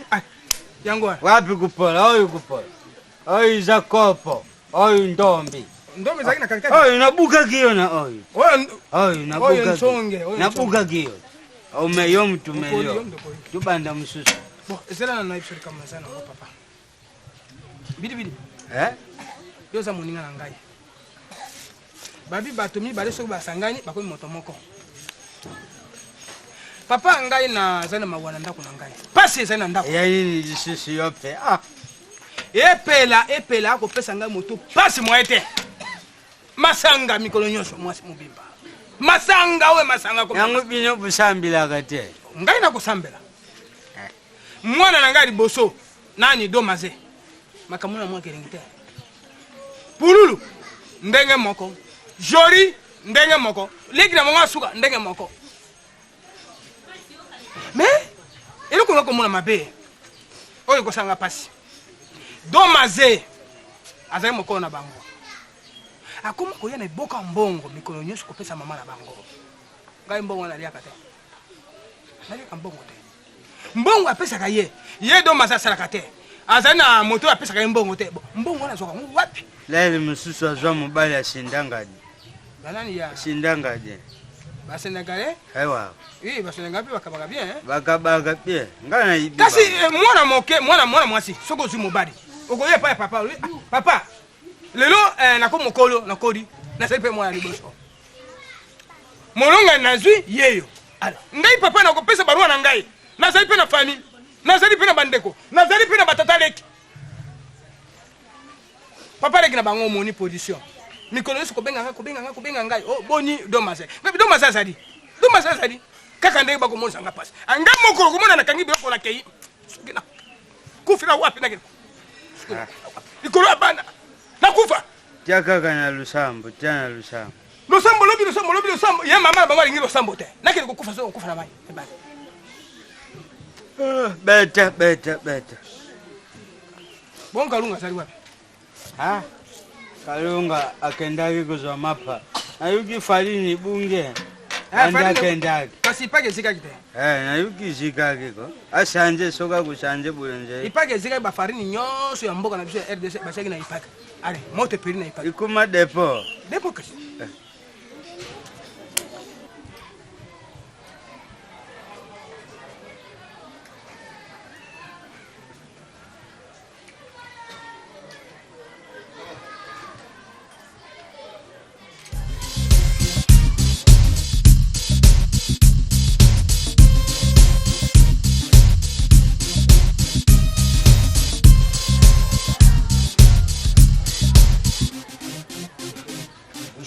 yango wana wapi kupola oyo kupola oyo iza kopo oyo ndombi ndombi zaki na katikati oyo nabuka kiyo na oyo oyo nsonge nabuka kiyo omeyo mtumeyo tubanda mususu ezela na naibisori kama sana ngo papa bidibidi yo za moninga na ngai babi bato mibale soki basangani bakomi moto moko papa ngai nazali na mawa na ndako na ngai pasi ezali na ndako ya nini lisusu yo mpe epela akopesa ngai moto pasi moye te masanga mikolo nyonso mwasi mobimba masanga we masanga yango bino busambilaka te ngai nakosambela mwana na ngai liboso nani domaze makambo na mwa kelingi te pululu ndenge moko jori ndenge moko leki na mongo asuka ndenge moko me eloko nga komona mabe oyo kosanga pasi domaze azali mokolo na bango akoma koya na eboka mbongo mikolo nyonso kopesa mama na bango ngai mbongo naliaka te naliaka mbongo te mbongo apesaka ye domaze asalaka te azali na moto apesaka ye mbongo te mbongo wana azwaka ngo wapi lele mosusu azwa mobali asindangadi banani ya sindangadi basendangale ewa basendangale mpe bakabaka bien bakabaka bien ngai nayibi kasi mwana moke mwana mwasi soki ozwi mobali okoye epai ya papa papa lelo nako mokolo nakodi nasali mpe mwana liboso molonga nazwi yeyo ngai papa nakopesa barua na ngai nazali mpe na fami nazali mpe na bandeko nazali mpe na batata leki papa leki na bango omoni position mikolo nyonso kobenga ngai boni domaze azali kaka ndenge bakomonisanga pasi anga mokolo komona nakangi biloko nakei kufila wapi nakei likolo ya bana nakufa tia kaka na lusambo tia na lusambo losambo ye mama na bango alingi losambo te nakeli kokufa so kokufa na mai beta bon kalunga azali wapi kalunga akendaki kozwa mapa nayuki falini bunge andi akendaki kasi ipake ezikaki te nayuki izikaki ko asanje soka kusanje bulonje ipake ezikaki bafarini nyonso ya mboka na biso ya RDC basiaki na ipake ale moto epeli na ipake ikuma depo kasi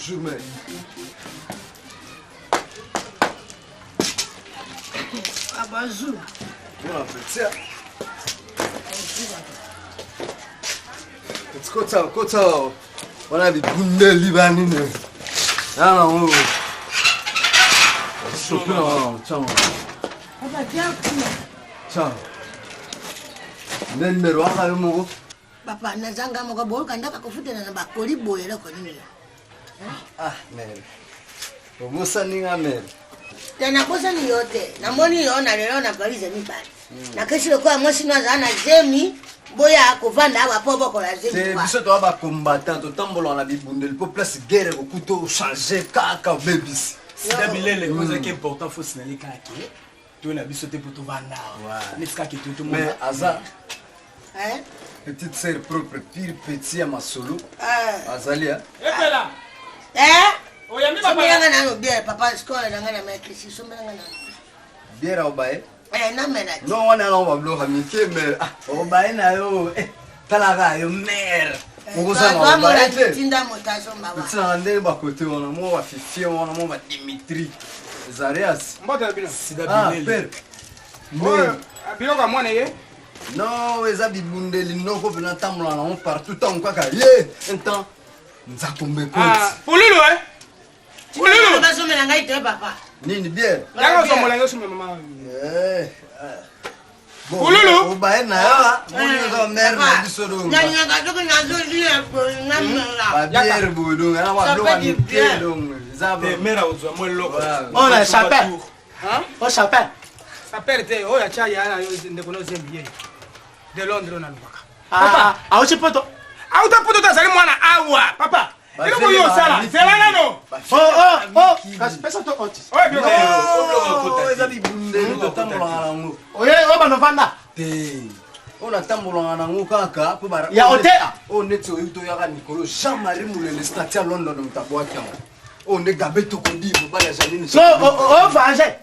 Jumé. Abazou. Bon appétit. Kota. Wana libunde libani ne. Nana wo. Ciao. Ciao. Numéro anga yo moko. Papa nazanga moko boka ndaka kufutana na bakoli boye loko nini. Mère. Omosa ninga mère. Tena bosa ni yote. Na moni yona lelo na palize mibali. Na kesho kwa mosi nazana zemi boya akovanda aba pobo kola zemi. C'est biso to ba combattant to tambola na bibundeli po place guerre ko kuto changer kaka bebis. Sida bilele koza ki important faut signaler kaka. Tu na biso te poto vanda. Neska ki tout monde. Mais Aza. Hein? Petite sœur propre, pire petit à ma solo. Azalia. Epela. Oyami papa. Sombelanga nano bien papa skola nanga na maîtrise sombelanga nano. Bien obaye. Na mena. Non on a on va ramike mais obaye na yo talaga yo mère. Ngosana obaye. Tinda motazo mama. Tsana ndele ba côté on mo wa Fifi on mo wa Dimitri. Zarias. Mbota bila. Sida Père. bilele. Mais bilo ka mwana ye. Non, eza bibundeli noko pena tambola na partout tant kaka ye un temps nzakombe koti. Pululu Pululu. Baso mena ngai te papa. Nini bien? Yanga so molenga so mama. Pululu. Obaye na ya. Moni ko mère na biso do. Nyanya ka doko na zo li na mena. Ba bière bodo, na wa do ni bien donc. Zaba mère ozwa mo loko. On a chapin. On chapin. Chapin te o ya cha ya na yo ndeko no zembiye. De Londres na lubaka. Papa, auchi poto. Auta poto tazali mwana awa, papa. Ilo ko yo sala. Selanga no. Kasi pesa to oti. Oye bio. Eza bibundeli to tambola na ngo. Oye o bano vanda. Te. On tambola na ngo kaka po bara. Ya hotel. On net so yuto ya ka Nicolo Jean-Marie Moulele statue à London mtabwaki. On est gabeto kodi mo bala janini. So o vange.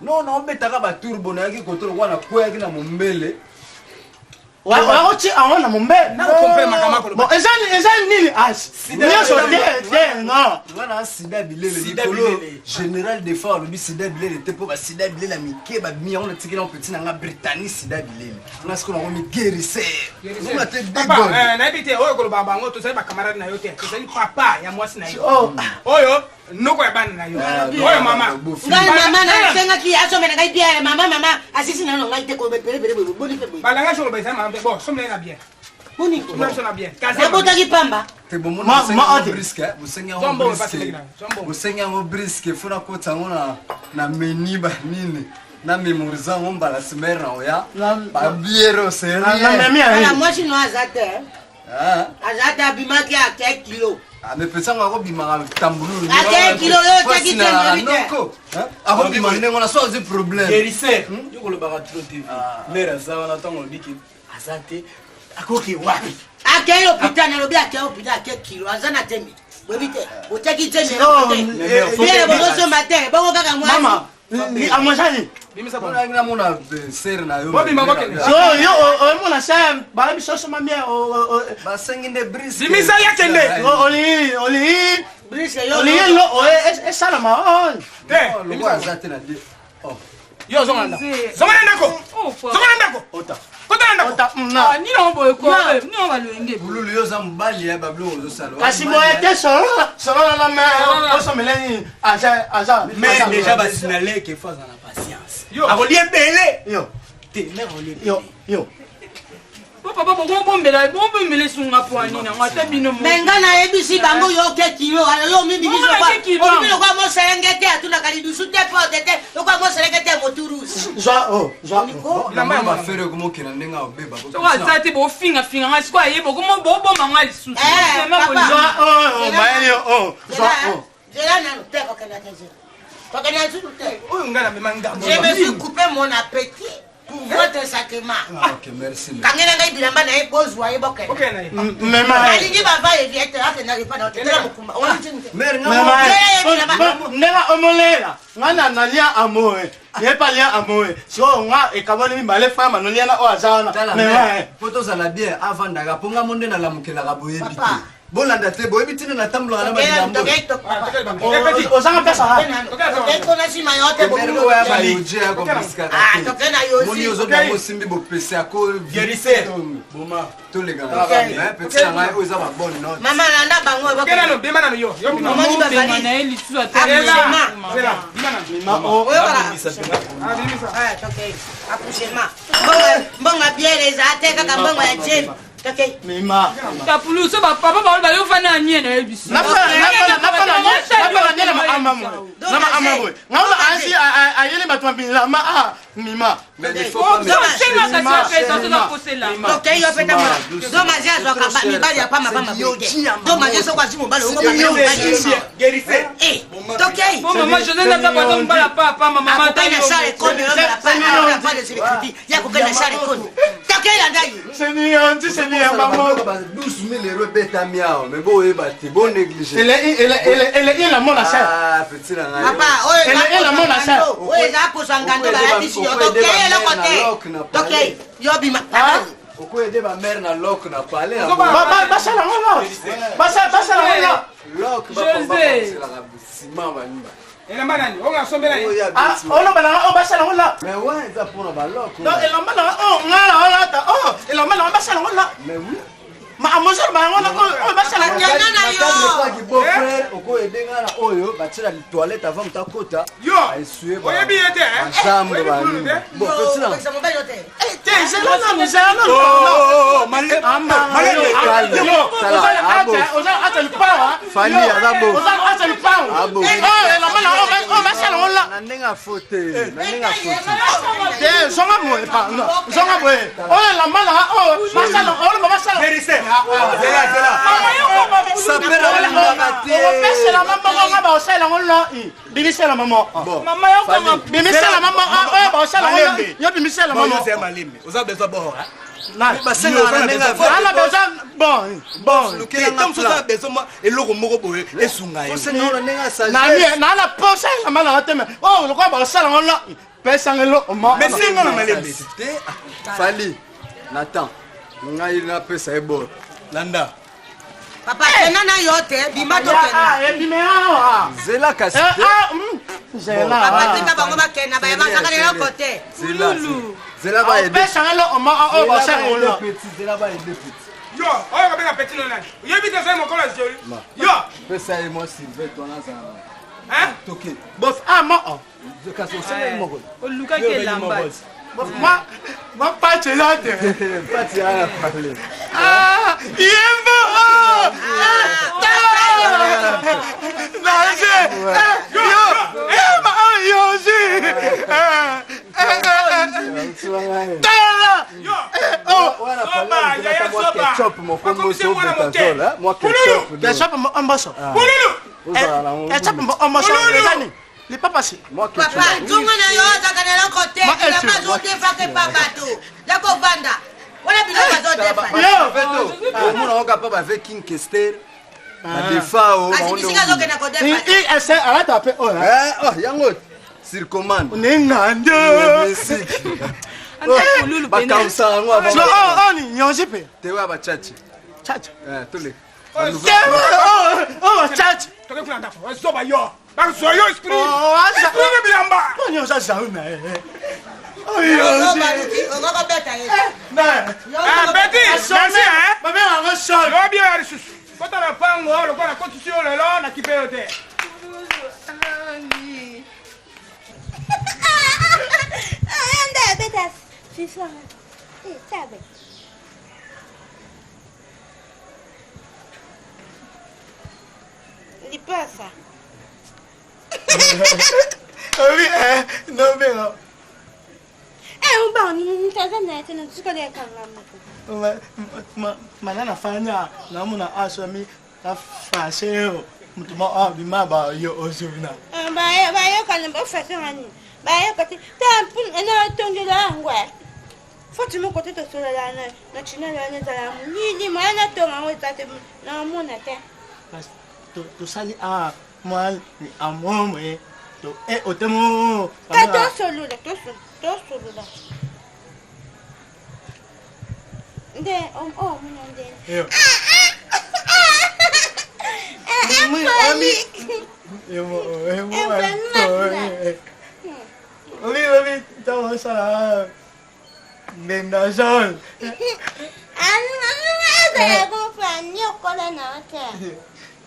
Non, betaka ba turbo na yaki kotolo wana kweki na mumbele. Waochi aona mumbe na compare makamako. Bon, ezani nini as? Sida so non. Wana sida bilele likolo général des forts le sida bilele te po ba sida bilele mike ba mi on tikina on petit na nga Britannique sida bilele. On ce qu'on a mis guérisseur. On te papa, na bité oyo ko baba ngo to sai ba camarade na yo te. To sai papa ya mwasi na yo. Oyo noko ya bana na yo. Oyo mama. Ngai mama na senga ki aso mena ngai bia mama asisi na no ngai te ko bele boni pe. Balanga so ba sai mama bon, somme na bien. Boni ko. Somme na bien. Kaza bota ki pamba. Te bon mon brisque, vous seigneur brisque. Vous seigneur brisque funa ko tsango na meni ba nini. Na memoriza ngomba la semaine na oya. Ba biero seri. Na moi chino azate. Azate abimaki a quelques kilos. Mais peut-être qu'on va bimara tambulu. A quel kilo yo te ki tembe. Avant bimane on a soit des problèmes. Guérisseur. Yo ko le bara trop TV. Mère ça on attend on dit que azate akoki wapi. A quel hôpital na lobi a quel hôpital a quel kilo azana temi. Bobite, o te ki temi. Bien bon ce matin, bon kaka moi. Mama, ni amojani. Bimisa bon na mona ser na yo. Bobi mama ke. Yo mona sa ba biso so mamia o ba senginde brisque. Bimisa ya kende. Oli brisque yo. Oli no o salama on. Le quoi azate na di. Oh. Yo zonga. Zonga ndako. Zonga ndako. Ota. Ota na. Ni no boy ko. Ni on va le ngé. Bulu yo zambali ya bablo ozo salo. Kasi boy te solo na me o so meleni aza. Mais déjà ba signaler que faut en patience. Akolie belé. Yo. Te mère olie. Yo. Papa bombela sunga poani na ngata bino mo. Menga na ebisi bango yo ke kilo ala yo mi bibiso kwa. O mi kwa mo serengete atuna kali dusu te po tete. Yo kwa mo serengete moturus. Joa. La mama faire como que na ndenga obeba. So wa tsati bo finga ngasi kwa yebo komo bo manga lisu. Jela na te ko kana teze. To kana tsu te. Oyo ngala me manga. Je me suis coupé mon appétit pour votre sacrement. OK, merci. Kangena ngai bilamba na ebozwa eboke. OK na. Mema. Ali ba va eviete ate na ripa na tete mukuma. Ona tinte. Nega omolela. Ngana nalia amoe. Yepa lia amoe. So nga ekaboni mbale fama nolia na o azana. Photos à la bien avant daga ponga monde na lamukela ka boye bité. bolanda te boyebi tina na tambola na banyambo ozanga pesa oya bayoje ya kopiska moni ozobango osimbi bopesi ako tolegana peti na ngai oyo eza babone note mama nanda bango omoni babali accouchement mbongo biere eza te kaka mbongo ya jemi tapulu so bapapa baolo bayofana ya nie na yebisi ayeli bato mabilama mima yo peta mona do mazi azwaka mibali ya pamba pamba do mazi soko azi mobali tokei mama josé nata bato mobali ya papa mama akokende sale koni pas de sécurité ya kokende sale koni tokei la ndai douze mille euros betami awa mais boyeba te bo néglige la mona sa petit na ngai papa oyo eza kosangando balatisi yo tokei eloko te tokei yo bima okoyede bamare na lok na pale basala ngolo lok bakobaselaka sima baniba elamba nani ongasombela olobananga o basala ngola mais wa eza mpona balok elamba nanga o ngala olata elamba nanga basala ngola mais oui ma amosala bangola o basala nyana na yo beau-frère okoyede nga na oyo batyela toilette avant moto akota aesue oyebi ye te ensemble bon petit na fali aza bo na ndenge afo te na ndenge afo te zonga boye oyo elamba nanga o basala oloba basala sapela olingaka te opesela mambongo nga baosala yango lo bimisela mamo bimisela mamo oyo baosala yango yo bimisela mamo oza besoin bora basengaka na ndenge ana besoin bon oza besoin mwa eloko moko boye esunga yo osengaka na ndenge ya sagesse naana posa elamba nanga te me oyo lokola baosala yango lo pesangelo mesinga na malembe te fali natan ngai napesa ye boro landa papa tena na yo te bima tokena zela kasi te papa tika bango bakena bayebasaka leloko te zela baede pesangelo oyo baosala yango lo zela baede petit yo oyo kobenga petit no nani oyebi te soki mokolo joli yo pesa ye mwa sylve twana azala toke bos mo kasi osengeli moko olukaki elamba ma pachela te pati ana pale yembo naje ketchup mokombo sobetazola mwa ketchup ambaso ketchup ambaso ezani lipapasi papa ntunga na yo ozaka na eloko te bilamba azodefake pa bato yakovanda wana biloko azodefa omona oka pa bave king kester badefa o kasi bisika azokenda kodefa ese alata pe oyo yango sur commande nengande bakamsaka yango oni nyonzi pe tewa bachachi chachi tole chachi toke kuna ndako wazoba yo bazwa yo esprit esprit bilamba nyonzi azawi na ozokobeta ye beti merci hein babengango sol yo bien lisusu kota na pango lokola nakotisi yo lelo nakipe yo te anda betas sisonga sabe lipasa oui no bengo umba nitazana tena tusikole kanga mana nafanya namuna aswami na faseo mutuma bima ba yo ozuna bayo kana bafasa ngani bayo kati tampun ena tongela ngwa foti mo kote to sola na china na zala nini mana tonga ngo tate na mona te to sali moi amomwe to otemo to solula nde mona nde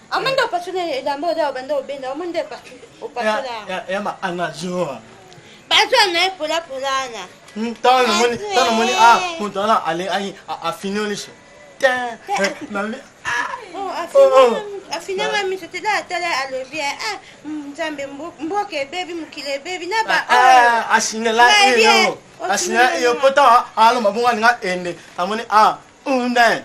Amanda passionné la mode au bando benda amanda passionné. Ya ma anazoa. Passionné pour la polana. Tana moni mutana ale ai a finish. Finalement, c'était là, telle à levier. Zambe mboke baby mukile baby na ba. Asinela iyo. Asinela iyo pota alo mabunga nga ende. Amoni unde.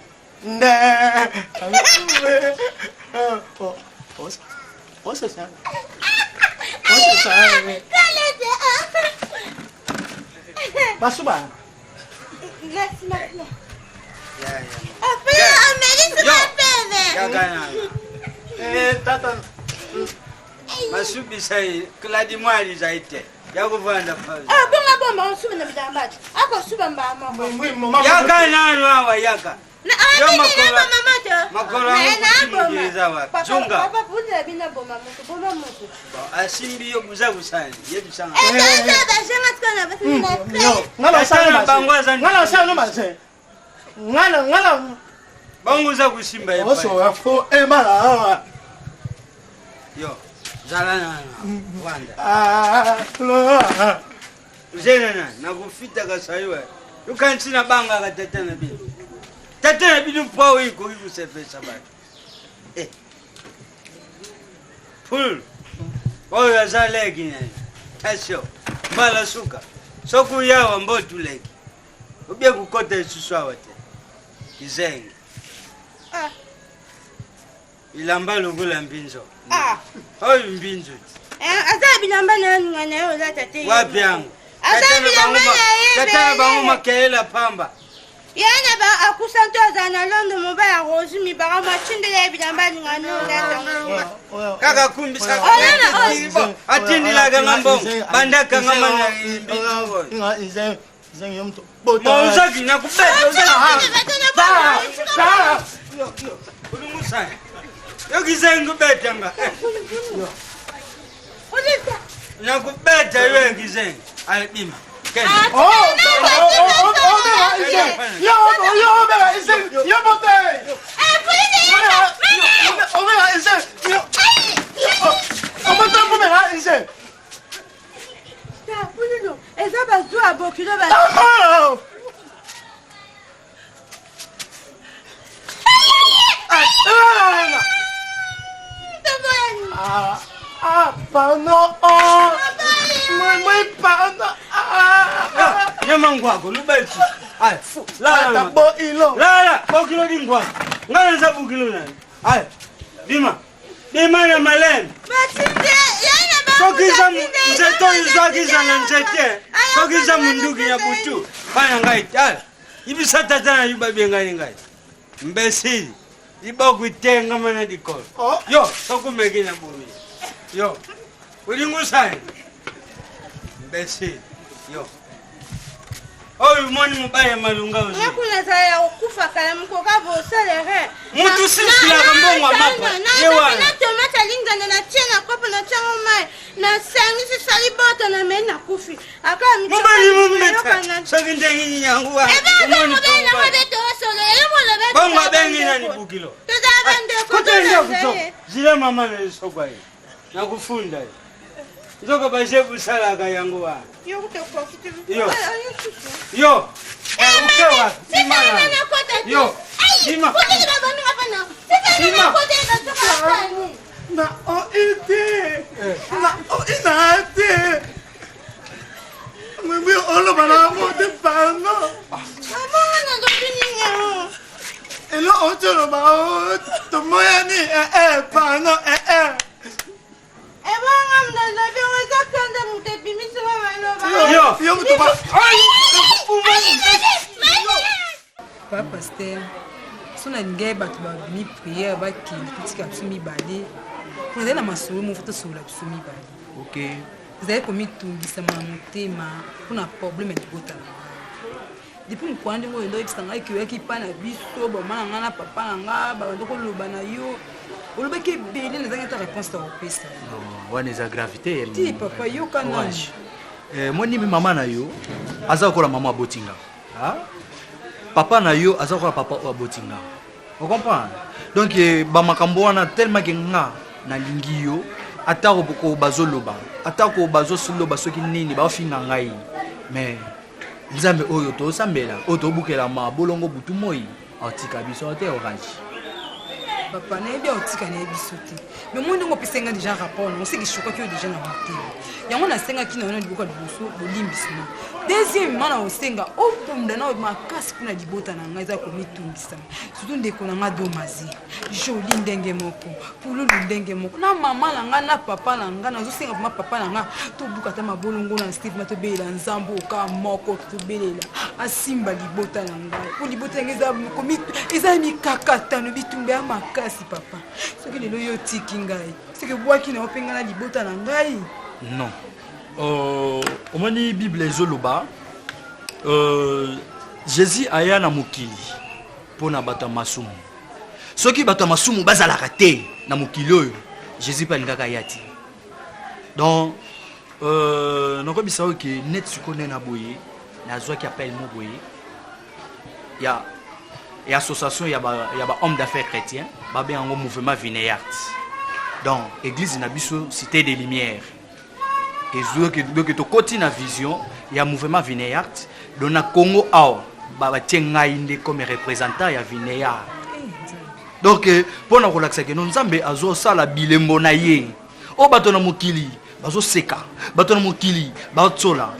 Osa sa. Basuba. Let's make. Tata masubisa kladi mwali zaite yakuvanda phazi bonga bomba usuba na bidambati akho suba mbama yaka nalo awa yaka na makolo makingiriza wa junga papa bunda bina bomba mutu asimbi yo buza busani yedu sanga ngala banguza kusimba yepa oso afo emala yo zalana wanda uzena na kufita kasaiwa ukansina banga katetana bi tetana bi mpo iko ikusefesa bati pul oya zalegi ne tasho mala suka soku yawa mbotu leki ubye kukota isuswa wate kizenge ilamba lungula mbinzo oyu mbinzo asa bilamba na ngana yo la tate wapi yangu katana bangu makela pamba yana ba akusanto azana londo mobaya rozi mi bara machindele bilamba ngana yo la kaka kumbi sa atini la ngambo bandaka ngamana mbinzo Zeng yom to. Mauza kina kupeta uza. Yo kizengu betanga. Na kupeta yo kizengu. Alibima. Eza bazwa bokilo ba. Pardon. Moi pardon. Nyamangwako lubeki. Ai, la bo ilo. La, bokilo dingwa. Ngana za bokilo na. Ai. Dima. Dima na malen. Batinde, yana ba. Sokiza mzeto izakiza na nzete. Sokiza munduki ya butu. Bana ngai. Ai. Ibisa tatana yubabe ngai. Mbesili. Iboku itenga mana dikolo. Yo, sokumeki na bumi. Yo. Ulingusai. Mbesili. Yo. Oyu mwani mubaya malunga uzi. Yakuna zaya okufa kala mkoka boselere. Mutu sisi la mbongo mapa. Yewa. Na tomata linga na tena kopo na chango mai. Na sangisi saliboto na mena kufi. Aka mchoka. Mubali mumeta. Soki ndengi nyangu wa. Mwani mubaya wabeto wasole. Bonga bengi na nibukilo. Tuzabande kutenda kuto. Zile mama na isokwa hii. Na kufunda hii. Nzoka bashebu salaka yangu wa. Yo. Ukewa. Simana. Yo. Sima. Sima. Na o ite. Na o inate. Mimi olo bana mo de pano. Mama na do bininga. Elo otoro ba o to moya ni pano Papa Pasteur, si on a une guerre, mi prière, qui critique à Tsumi Bali, vous avez la masse, mon photo sur la Tsumi Bali. Ok. Vous avez commis tout, ça m'a monté, pour un problème de gota. Depuis que je suis allé à la vie, je suis allé à la papa, je suis allé à olobaki ebele nazangi ata réponse ta kopesa wana eza gravité ti papa yoka nani monimi mama na yo aza kola mama abotinga papa na yo aza kola papa abotinga on comprend donc bamakambo wana tellement ke nga nalingi yo atako boko bazoloba atako bazosoloba soki nini bafinga ngai mais nzambe oyo tosambela oyo tobukela mabolongo butu moi atika biso te orange papa nayebi aotika nayebi biso te mais moi ndenge opesenga déjà rapport non seki shokaki yo déjà na motema yango nasengaki na yo na liboka liboso bolimbisima deuxièmement na osenga opunda na makasi kuna libota na ngai eza komitungisa surtout ndeko na nga domazi joli ndenge moko pululu ndenge moko na mama na nga na papa na nga nazosenga vraiment papa na nga tobuka ta mabolongo na steve na tobelela nzambo oka moko tobelela asimba libota na ngai po libota na ngai eza mikakatano bitumba ya makasi papa soki lelo yo tiki ngai soki bwaki na openga na libota na ngai non omoni bible ezoloba jésus aya na mokili mpona bato ya masumu soki bato ya masumu bazalaka te na mokili oyo jésus mpe alingaka aya te donc nakobisa oyo ke net sikoyo nde na boye nazwaki appel mo boye ya association ya bahomme d'affaires chrétien babe yango mouvement Vineyard donc église na biso cité des lumières et tokoti na vision ya mouvement Vineyard donc na Congo awa batie ngai nde comme représentant ya Vineyard donc mpona kolakisa ke no nzambe azosala bilembo na ye o bato na mokili bazoseka bato na mokili baotsola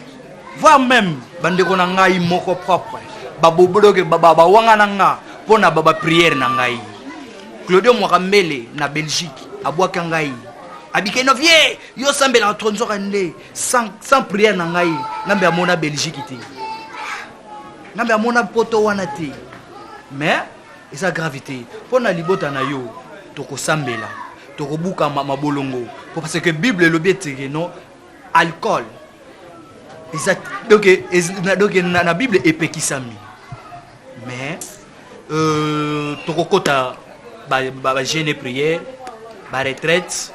voire même bandeko na ngai moko propre baboboloke bawanga na nga mpona bapriere na ngai Claudio Mwakambele na Belgique abwaki ngai abike no vie yo sambela tronzoka nde sans prière na ngai ngambe amona Belgique te ngambe amona poto wana te mais esa gravité mpona libota na yo tokosambela tokobuka mabolongo parce que Bible elobi ete non alcool donc na Bible epekisami mais tokokota ba jeune prière ba retraite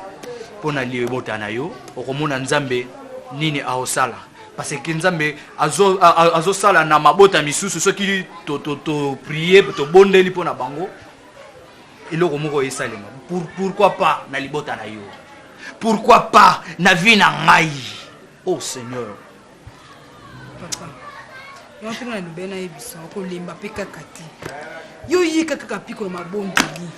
pona libota na yo okomona nzambe nini aosala parce que nzambe azosala na mabota misusu soki to prier to bondeli pona bango eloko moko esalema pourquoi pas na libota na yo pourquoi pas na vie na ngai oh Seigneur papa yo mpena na lubena yebisa kolemba pe kaka te yo yika kaka piko mabondeli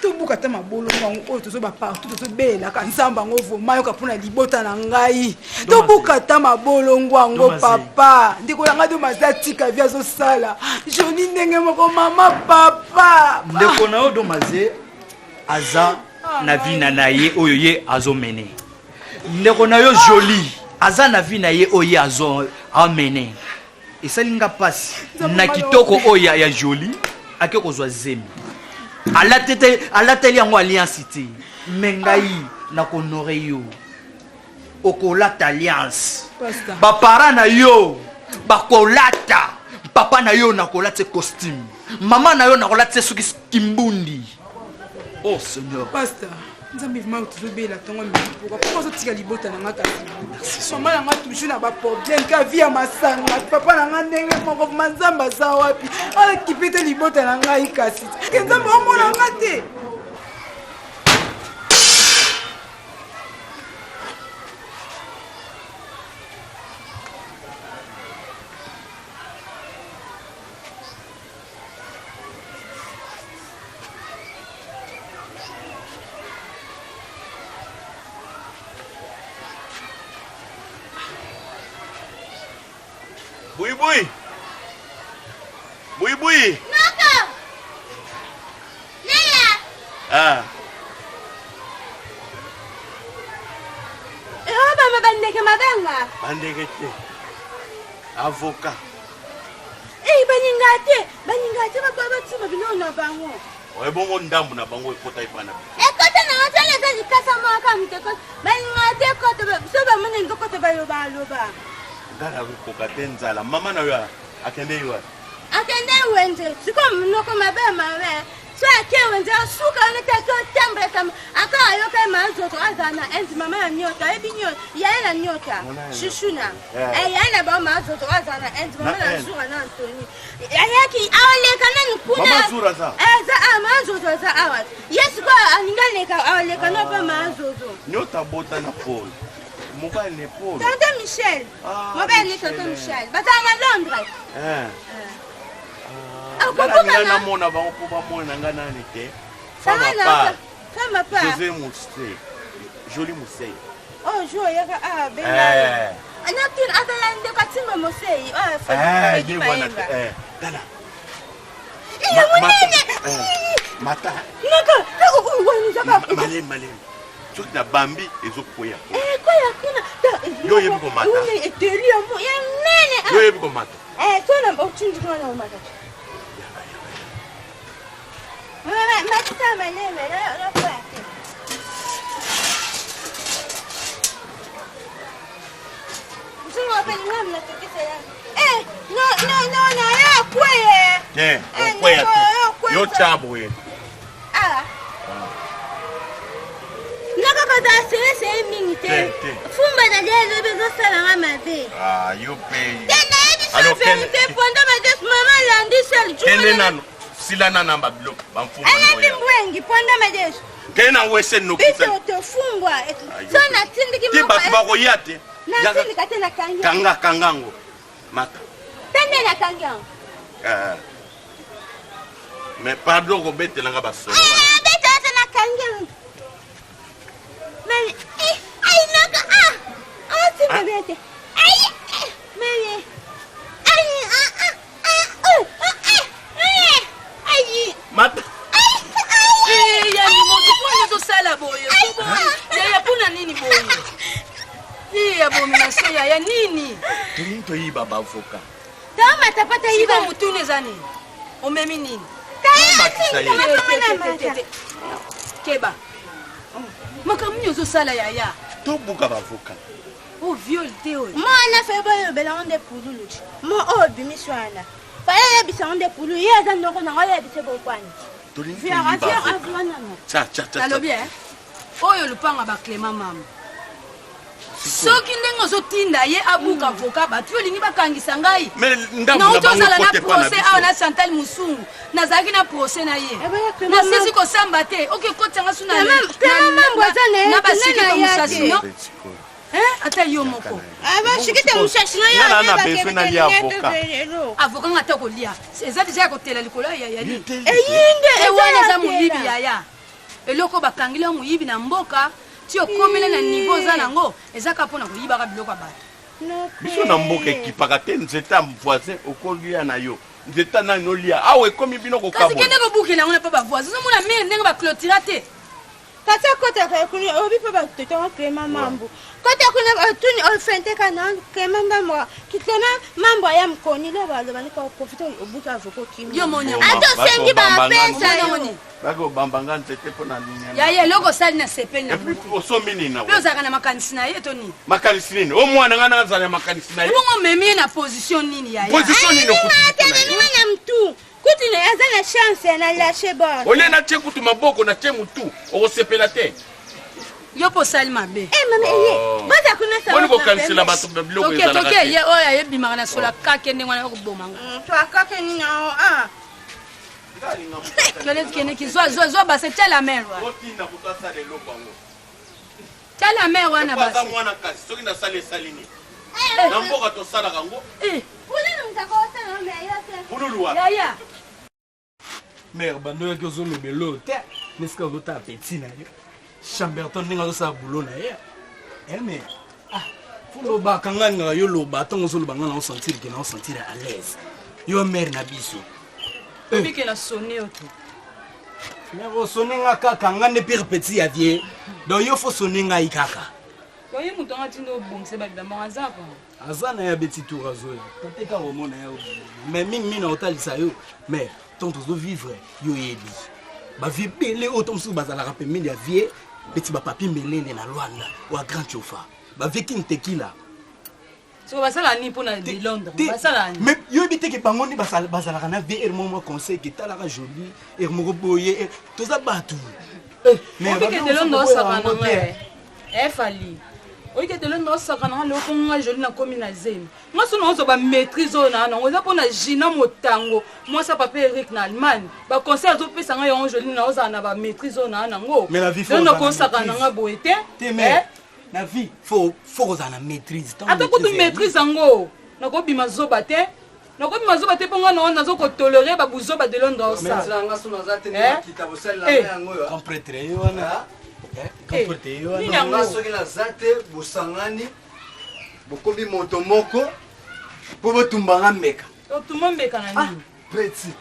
tobuka ta mabolongo oyo tozoba partout tozobelaka nzambe yango voma yoka mpona libota na ngai tobuka ta mabolongo yango papa ndeko yanga do maza tika vi azosala joni ndenge moko mama papa ndeko na yo do maze aza na vi na ye oyo ye azomene ndeko na yo joli aza na vi na ye oyo ye azomene esalinga pasi na kitoko oyo ya joli ake kozwa zemi alateli yango alliance te me ngai nakonore yo okolata alliance bapara na yo bakolata papa na yo nakolata costume mama na yo nakolata soki kimbundi oh Seigneur pasteur nzambe vima tozobela ntongo mipoka mpo ozotika libota na nga kasi mama na nga toujours na baproblème ka vi ya masanga papa na nga ndenge moko manzambe aza wapi alakipe te libota na ngai kasi ke nzambe omona nga te Bui. Noko! Naya! Bama bandeke mabanga? Bandeke te. Avocat. Baningate babatsima bino na bango. Oye bongo ndambu na bango ekota ipana. Ekota na watele za likasa mwaka mteko. Baningate kota so ba mene ngokota baloba. Ngala kukoka tenzala mama na yo akende yo. Akende wenze siko mnoko mabe soki ake wenze asuka wana te azotambolaka aka ayoka ye mazoto aza na enzi mama ya nyota ayebi nyota yaye na nyota shushuna yaye na bao mazoto aza na enzi mama na zura na antoni ayaki awaleka nani kuna eza mazoto eza awa yesu kwa aningaleka awaleka no pa mazoto nyota bota na Paul mobile ne Paul tonton Michel mobile ne tonton Michel batanga Londres ngana mona bango po bamona ngana nani te fama pa José Moussé joli Moussé oh jo yaka benga anakin atalande kwa timba Moussé dala iya munene mata naka malem soki na bambi ezokoya koya kuna yo yebi komata eteli ya nene yo yebi komata tona ochindi kana umata matita manene na kwate Sino pele ngam na tukisa ya no ya kweye kweye yo chabo ye naka kota sere mingi te fumba na lezo bezo sala ngama be yo pe tena ebi te ponda majes mama landi sel kene nano silana namba block bamfumba anabi mbwengi ponda majes kena wese no bito to fungwa sana tindiki mama ti bako yate na tindika tena kangango mata tende na kangango mais pardon ko betela nga baso beta tena kangango mais ay naka si bete ay mais ay mata yani moto pona zosala boyo yaya pona nini boyo iya abomination yaya nini to yiba bavoka tama tapata yiba mutune zani omemi nini keba makambo nyonso osala yaya tobuka bavoka o viol te oyo mwana fe boyobela ngo nde pululu mo oyo bimisi wana faya yebisa ngo nde pululu ye aza ndoko nango yebise bokwani nalobi oyo lupanga baclément mama soki ndenge ozotinda ye abuka avoka bato olingi bakangisa ngai nauti ozala na procès awa na chantal musungu nazalaki na procès na ye nasisi kosamba te oke kotianga su na basikete musasino ata yo moko avoka nga ata kolia eza deja ya kotela likolo yayani ewana eza moyibi yaya eloko bakangeli ya moyibi na mboka ti okomele na niveau oza nango ezaka mpona koyibaka biloko ya bato biso na mboka ekipaka te nzete ya voisin okolia na yo nzete nani olia awa ekomi bino kasi kende kobukela yango na mpo bavoisin ozomona mire ndenge baclotira te kati akotaka kuni obi mpe batotongo Clément mambo koti akuna tuni ofenteka na Clément mambo Clément mambo ya mkoni le baloba nika oprofite obuka avoko kimi yo monya ato sengi bapesa yo bako bambanga nzete mpona nini yaya eloko osali na sepeli na osomi nini na mpe ozalaka na makanisi na ye to nini makanisi nini o mwana nga nazala na makanisi na ye ebongo omemi ye na position nini yaya position nini okutina mtu kuti na aza na chance na lâcher bon ole na tie kutu maboko na tie mutu okosepela te yo mpo osali mabe baza kuna boni kokanisela bato biloko ezalaka toke ye oyo ayebimaka na sola kake ndenge wana okobomanga twakake nini kelekendeki zwa base tia la mer tia la mer wana base mwana kasi soki nasali esali nini na mboka tosalaka ngo bululuwa yaya mare bandoyaki ozolobelo te nesika ozotala peti na yo chamberton ndenge azosala bulo na ye eme folobaka ngai ngaka yo loba ntango ozoloba ngai na osentire ke na osentire à l'aise yo mare na biso obikela sone oto mare osone nga kaka ngai nde pire peti ya vie donc yo fo sone ngai kaka oye moto anga ntina obongise babibambango aza po aza na ya beti tour azoya tateka omona ya mais mingi na otalisa yo mais ntango tozovivre yo yebi bavie ebele oyo to mosusu bazalaka pembeni ya vie peti bapapie melele na lwanda oya grand chofa bavie kintekila soko basala nini mpona de londres basala nini mais yoyebi te ke bango nde bazalaka na vr moko conseil ke talaka joli ere moko boye toza bato obike de londres osaka nanga efali oyike de londres osaka nanga leo konga joli na komi na zemi nga so na ozoba maîtrise oyo na nango eza mpona gina motango mwasi papa eric na allemagne baconseil azopesa nga yango joli na ozala na bamaîtrise oyo na nango londres kosaka nanga boye te na vie faut kozala na maîtrise ata kutu maîtrise yango nakobima zoba te nakobima zoba te mpo nga nao nazokotolere babuzoba de londres soki naza te bosangani bokomi moto moko mpo botumbanga mbeka otuma mbeka na nini petit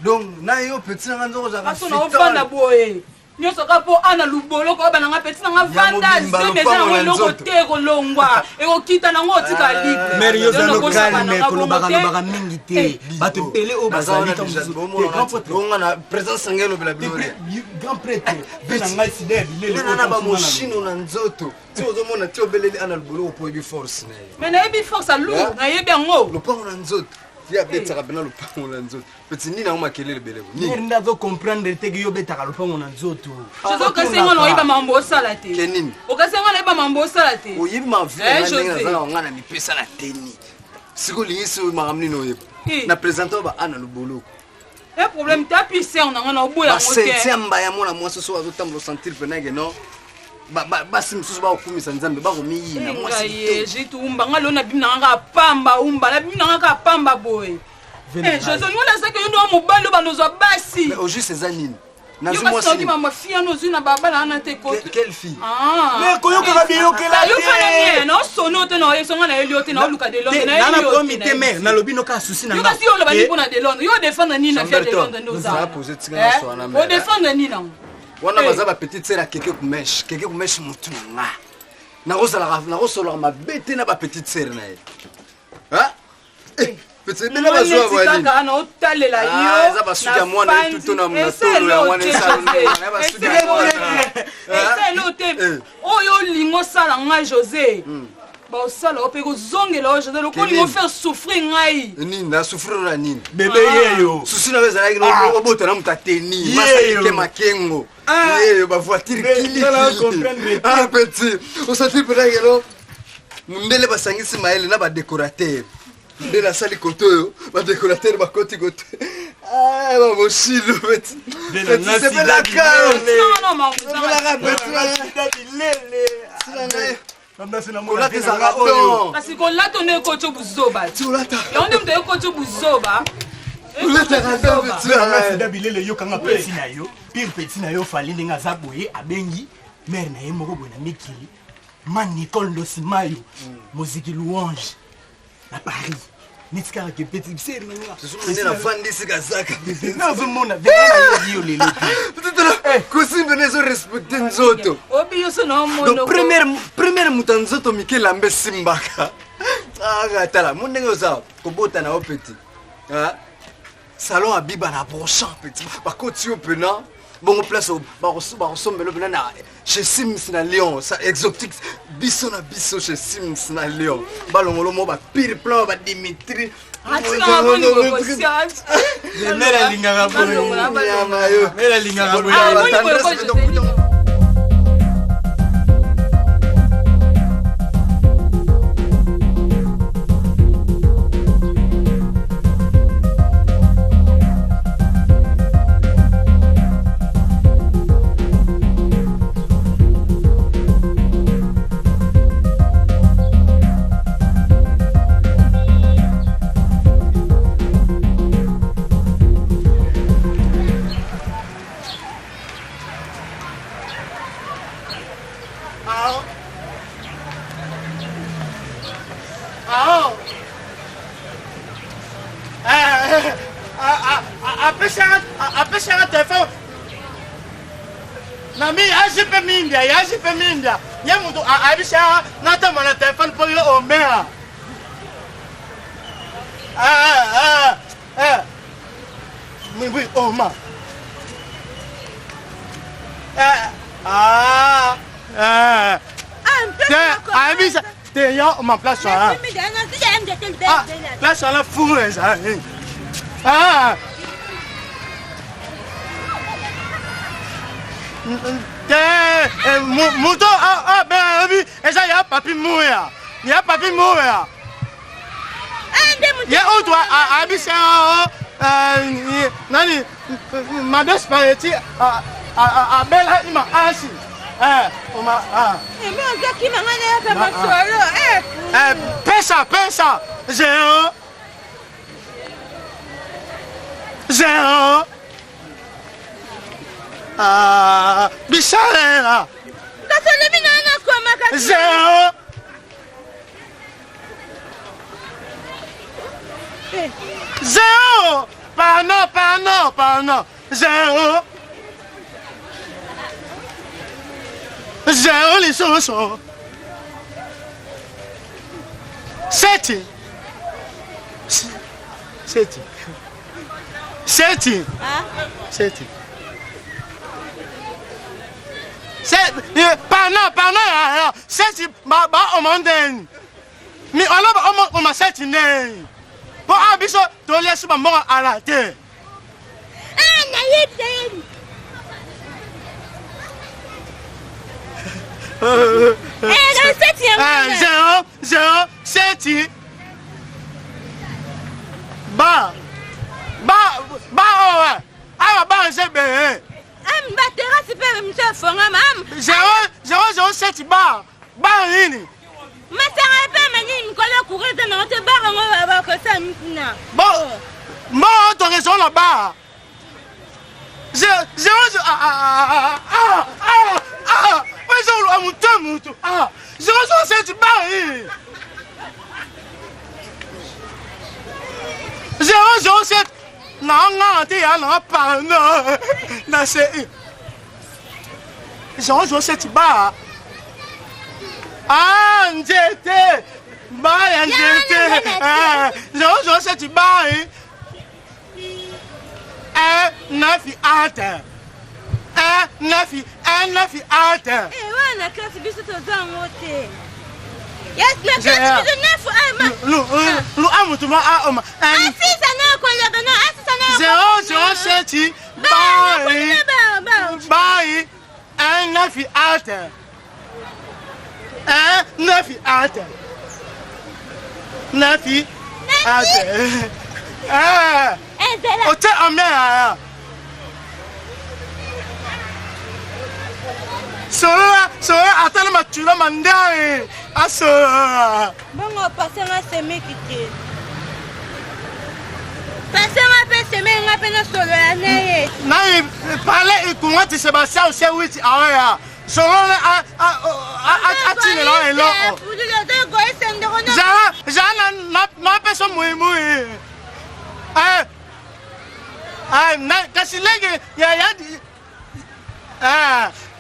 donc na yo petit nanga nzokozaka naofanda boye nyonso ka mpo ana luboloko oyo bananga peti nanga vanda zemeza nango eloko te ekolongwa ekokita nango otika libre yozanokalme kolobakalobaka mingi te bato ebele oyo bazalitonga na présence sange elobela grand prêtre mpe na ngai sida ya bilele na bamoshino na nzoto ti ozomona ti obeleli ana luboloko mpo oyebi force na ye me nayebi force alour nayebi yango lopango na nzoto ye abetaka pena lopango na nzoto peti nini yango makelele beleko nini nde azokomprendre teke yo obetaka lopango na nzoto ozokasenga na oyeba mambo osala te ke nini okasenga na oyeba mambo osala te oyebi mavile ndenge nazala nga na mipesa na teni siko olingisi makambo nini oyeba na présente oyo baana luboloko problème te apiser nanga na oboya yango te basentiamba ya mwana mwasi so azotambola osentir penake no basi mosusu bakokumisa nzambe bakomiyina mwasijitu umba nga leo nabimi nanga ka pamba umba nabimi nanga ka pamba boye jose olingo nasaki yo ndowa mobali oyo banozwa basi ojuste eza nini nazoki bamafia nozwi na babala wana te quelle fille mais koyokaka biyokela te naosoni o te naesonga na yeli o te naoluka de londres nana promi te mare nalobi noka susi na yokasi yo oloba nini mpona de londres yo odefendre nini na fia de londres nde ozodefendre nini nango wana baza bapetite sere ya keke kumeshe motu na nga nakosolaka mabe te na bapetite sere na ye petibele bazwa kaka na otalela yo eza basuki ya mwana etuto na tolo ya mwana eselo te oyo olingo osala ngai josé baosala o mpe kozongela o josé lokolingo ofaire souffrir ngai nini nasouffrir na nini bebe yeyo susi na yo ezalaki obota na moto ateni masalike makengo yeyo bavoitire kiliki petit osati mpenakelo mundele basangisi mayele na badécorateur nde nasali kote oyo badécorateur bakoti kote bamoshilo peti kasi kolata nde ekoti buzoba yango nde moto ekoti buzoba sida bilele yokanga peti na yo pire peti na yo fali ndenge aza boye abengi mare na ye moko boye na mikili ma nicole losimayo moziki louange na paris nitikaka ke peti seri nazomona yo lelo kosimbe na ezorespecte nzoto première moto ya nzoto mikelambe esimbaka tala mo ndenge oza kobota na yo peti salon abiba na brochamp peti bakoti yo pena bongo place bakosombela pena na chez Sims na Lyon ça exotique biso na biso chez Sims na Lyon balongolo mo ba pire plan ba Dimitri mera lingaka mera lingaka apesaka telefone nami azipe mindia ye mutu abisaka natamba na telefone mpo yo omea oui oma abisa te ya ma place là. Place là fou ça. Ah. Moto ben oui, et ça y a papi mourir. Il y a papi mourir. Il y a autre abissé nani ma despareti a bela ima asi oma pesa zero bisharera zero zero pardon zero les soso seti pardon seti ba omanden mi oloba o ma seti ne po abiso to le suba mo arate na yete zero seti ba owa awa ba se be ba terrasse pe monsieur fonga mam zero seti ba nini masanga pe mani mkola kurete na te ba ngo ba ko sa mkina mo to raison là bas zero Wezo amutu zero seti ba zero seti na te ya na pa na se zero seti ba njete ba ya njete zero seti ba nafi ata nafi ata wana kasi biso tozangote yes na kasi biso nafu lu amutuma oma asisa na kola bana asisa na zero seti bai nafi ata nafi ata ote amea Sora atana matula mandai aso bongo pasanga semekite pasanga pe semenga pe na solo ya neye nai pale ikumati Sebastien se witi awaya sora atine la elo udule de go esende ko na na peso muimu na kasilenge ya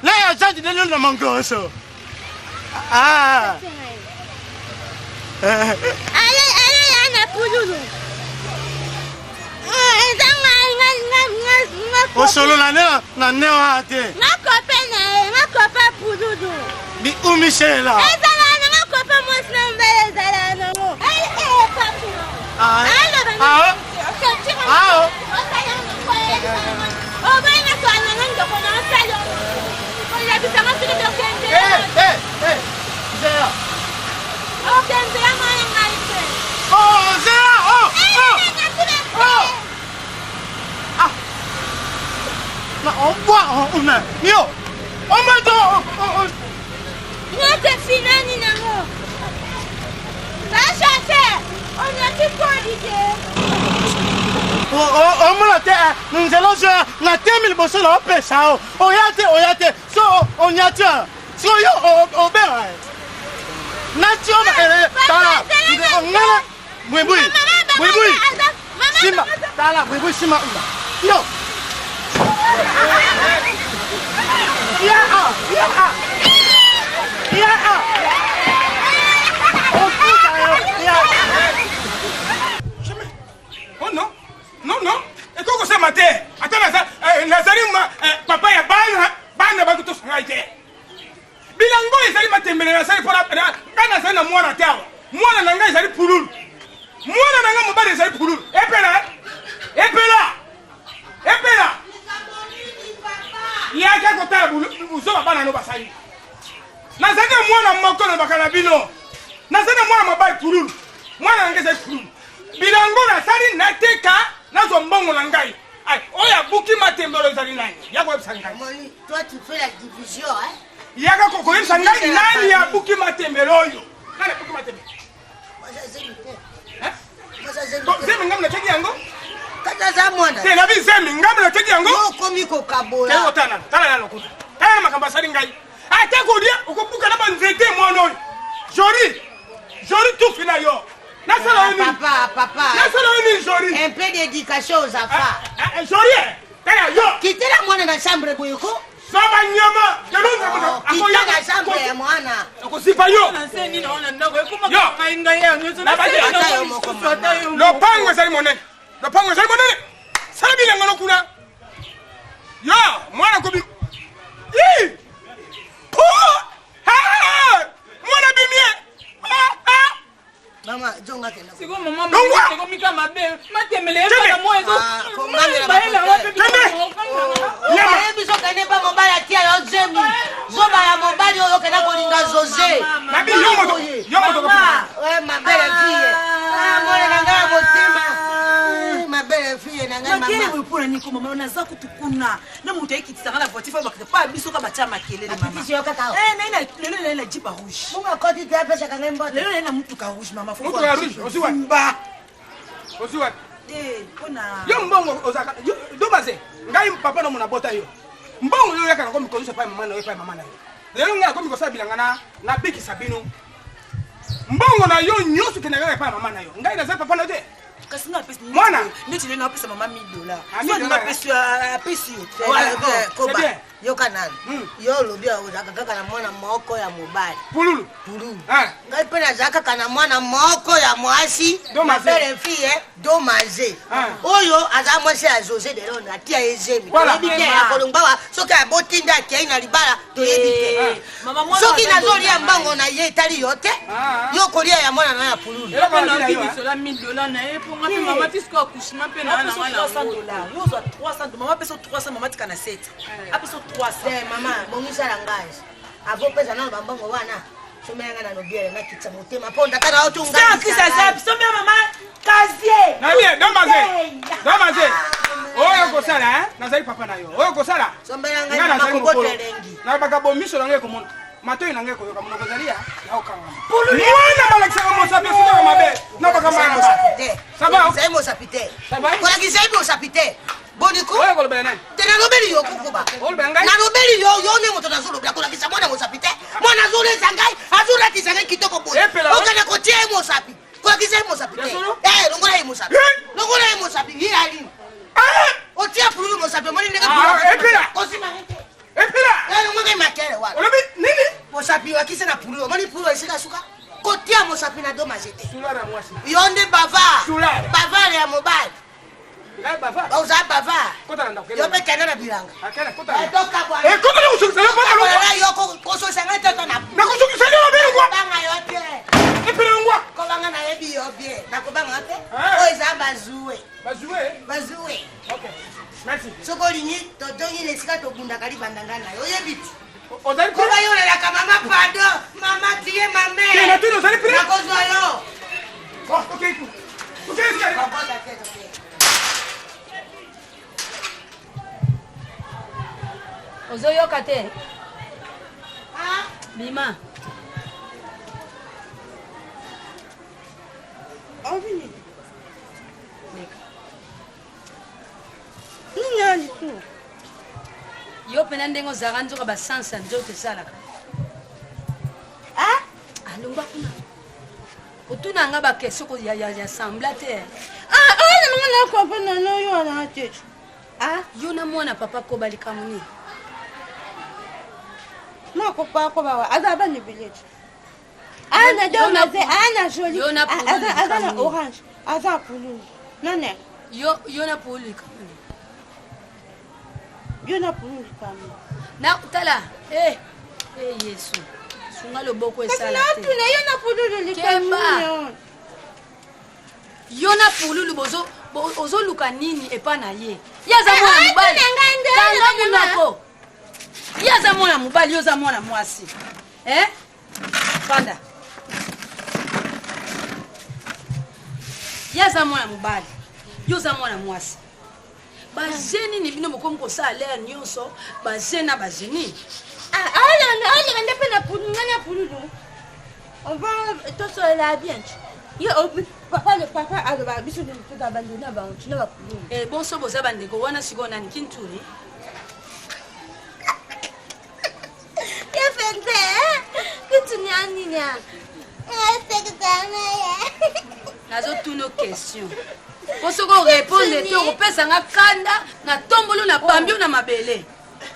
là, il y a des gens qui m'ont dit allez, Anna Pouloulou. Oh, solo la néo. Ma copain Pouloulou. Mais où Michel là? Ma copain, moi, je on boit, on a. Yo, on m'a dit. Non, c'est fini, Nino. Va chercher. On a tout pour l'idée. On me l'a dit. Nous allons jouer. On a 1000 bosses là, on peut ça. On y a été. So, on y a été. So, yo, on verra. Nature, oui. Sima, Tala, oui, Sima. Yo. Oh non. Et comment ça matin? Attends, Nazari, papa, il y a ban, ban, ban, tout ça. Bilango, ils allaient matin, mais Nazari, pour la peine, quand Nazari n'a moins nanga ezali pululu mwana nanga mobali ezali pululu epela yaka kotala buzoba bana no basali nazali mwana moko na bakala bino nazali mwana mobali pululu mwana nanga ezali pululu bilango nasali nateka nazo mbongo na ngai oyo abuki matembelo ezali nani yakoyebisa ngai toi tu fais la division hein yaka kokoyebisa ngai nani abuki matembelo oyo nani abuki matembelo zemi ngamu nateki yango kataza mwana te nabi zemi ngamu nateki yango okomi kokabola tekotana tala na lokuta tala makambo asali ngai ate kolia okobuka na banzete mwana oyo jori tufi na yo papa nasala yo nini jori un peu d'éducation aux enfants jori tala yo kitela mwana na chambre boyoko saba nyama kita na chambre ya mwana okosipa yo lopango ezali monene sala bilengo lokuna yo mwana kobi mwana bimie mama jonga kena siko mama siko mika mabe matemele eba mo ezo ya biso kene ba mobala tia yo zemi zoba ya mobali oyo kena kolinga José nabi yo moto ma belle fille mwana nanga motema ma belle fille nanga mama makele bopona niko mama naza kutukuna na mutu ayekitisa na voiture bakata pa biso ka batia makelele mama lelo na jipa rouge munga koti te apesa kanga mbote lelo na mutuka rouge mama mutu ya rouge oziwa pona yo mbongo ozaka dobaze ngai papa no mona bota yo mbongo yo yakana komi kozusa pa mama na yo pa mama na yo lelo ngai komi kosala bilanga na biki sabino mbongo na yo nyoso kenanga pa mama na yo ngai na za papa na te kasi nga pesi mwana ndeti lelo apesa mama $1000 so nga pesi koba yoka nani yo lobi ozaka kaka na mwana moko ya mobali pululu ngai mpe nazalaka kaka na mwana moko ya mwasi mabele fille domaze oyo aza mwasi ya José de Londres atia ezemi toyebi te ya kolongbawa soki aboti nde akei na libala toyebi te soki nazolia mbango na ye etali yo te yo kolia ya mwana na ya pululu mama apesa 300 mama tika na 7 apesa 300 mama bongisala ngai avopesa nano bambongo wana someanga na nobiele nakitisa motema mpo ndakana somea mama kazie nabie domaze oyo kosala nazali papa na yo oyo kosala sombela ngai na makobotelengi na bakabomi miso na ngai komona matoi na ngai koyoka monoko zalia yaokanga mwana balakisaka mosapi esukaka mabe na bakambaa zai mosapi te kolakisai mosapi te boniko oyo kolobela nani te nalobeli yo kukuba nalobeli yo ne moto nazolobela kolakisa mwana mosapi te mwana azolesa ngai azolatisa ngai kitoko boye okana kotia ye mosapi kolakisa ye mosapi te longola ye mosapi ye alini otia pululu mosapi omoni ndenge kosimangete ngai makele wana olobi nini mosapi wakise na pululu omoni pululu esika suka kotia mosapi na domazete yo nde bavare ya mobali oza bavare yo mpe kende na bilanga kososanga tetobanga yo te kobanga nayebi yo bien nakobanga te oyo eza bazue soki olingi totongi na esika tobundaka libandanga na yo oyebi ti koba yolelaka mama pado mama tie mame nakozwa yo ozoyoka te bima nini tu yo mpena ndenge ozalaka nzoka basansa nzoto esalaka alongwa kuna otunanga bakesio ya sambla te nanga nakopa nano yo na te yo na mwana papa koba likambo nini nakopa koba aza bani village ana domaze ana joli aza na orange aza pululu nane yo na pululu likambo nini yo na pululu likambo na tala yesu sunga loboko esala te yo na pululu likambo Yona pululu bozo luka nini epa na ye. Yaza mwana mobali. Kanga munako. Yaza mwana mobali, yoza mwana mwasi. Panda. Yaza mwana mobali. Yoza mwana mwasi. Bazeni ni bino mokomo ko sa l'air nyonso, bazena bazeni. On ne peut pas pululu. On va tout sur la bien. Papa alors biso de tout abandonner ba on tuna ba pululu. Bon so boza bandeko wana siko nani kinturi. Ya fente. Kitunya ninya. Nazo tuno question. Poso ko répondre te ko pesa nga kanda na tombolo na pambio na mabele.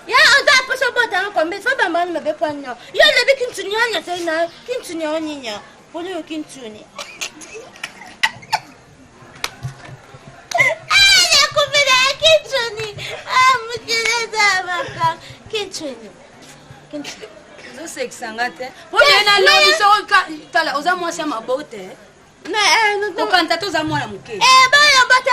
Ya oda poso bota ko mbe fa bamba na mabe kwanyo. Yo lebi kintunya nya tena kintunya oninya. Polo kintuni. Zo sexangate. Po yena lo so tala oza mwasi mabote. Na okanta to za mwana muke. Ba bata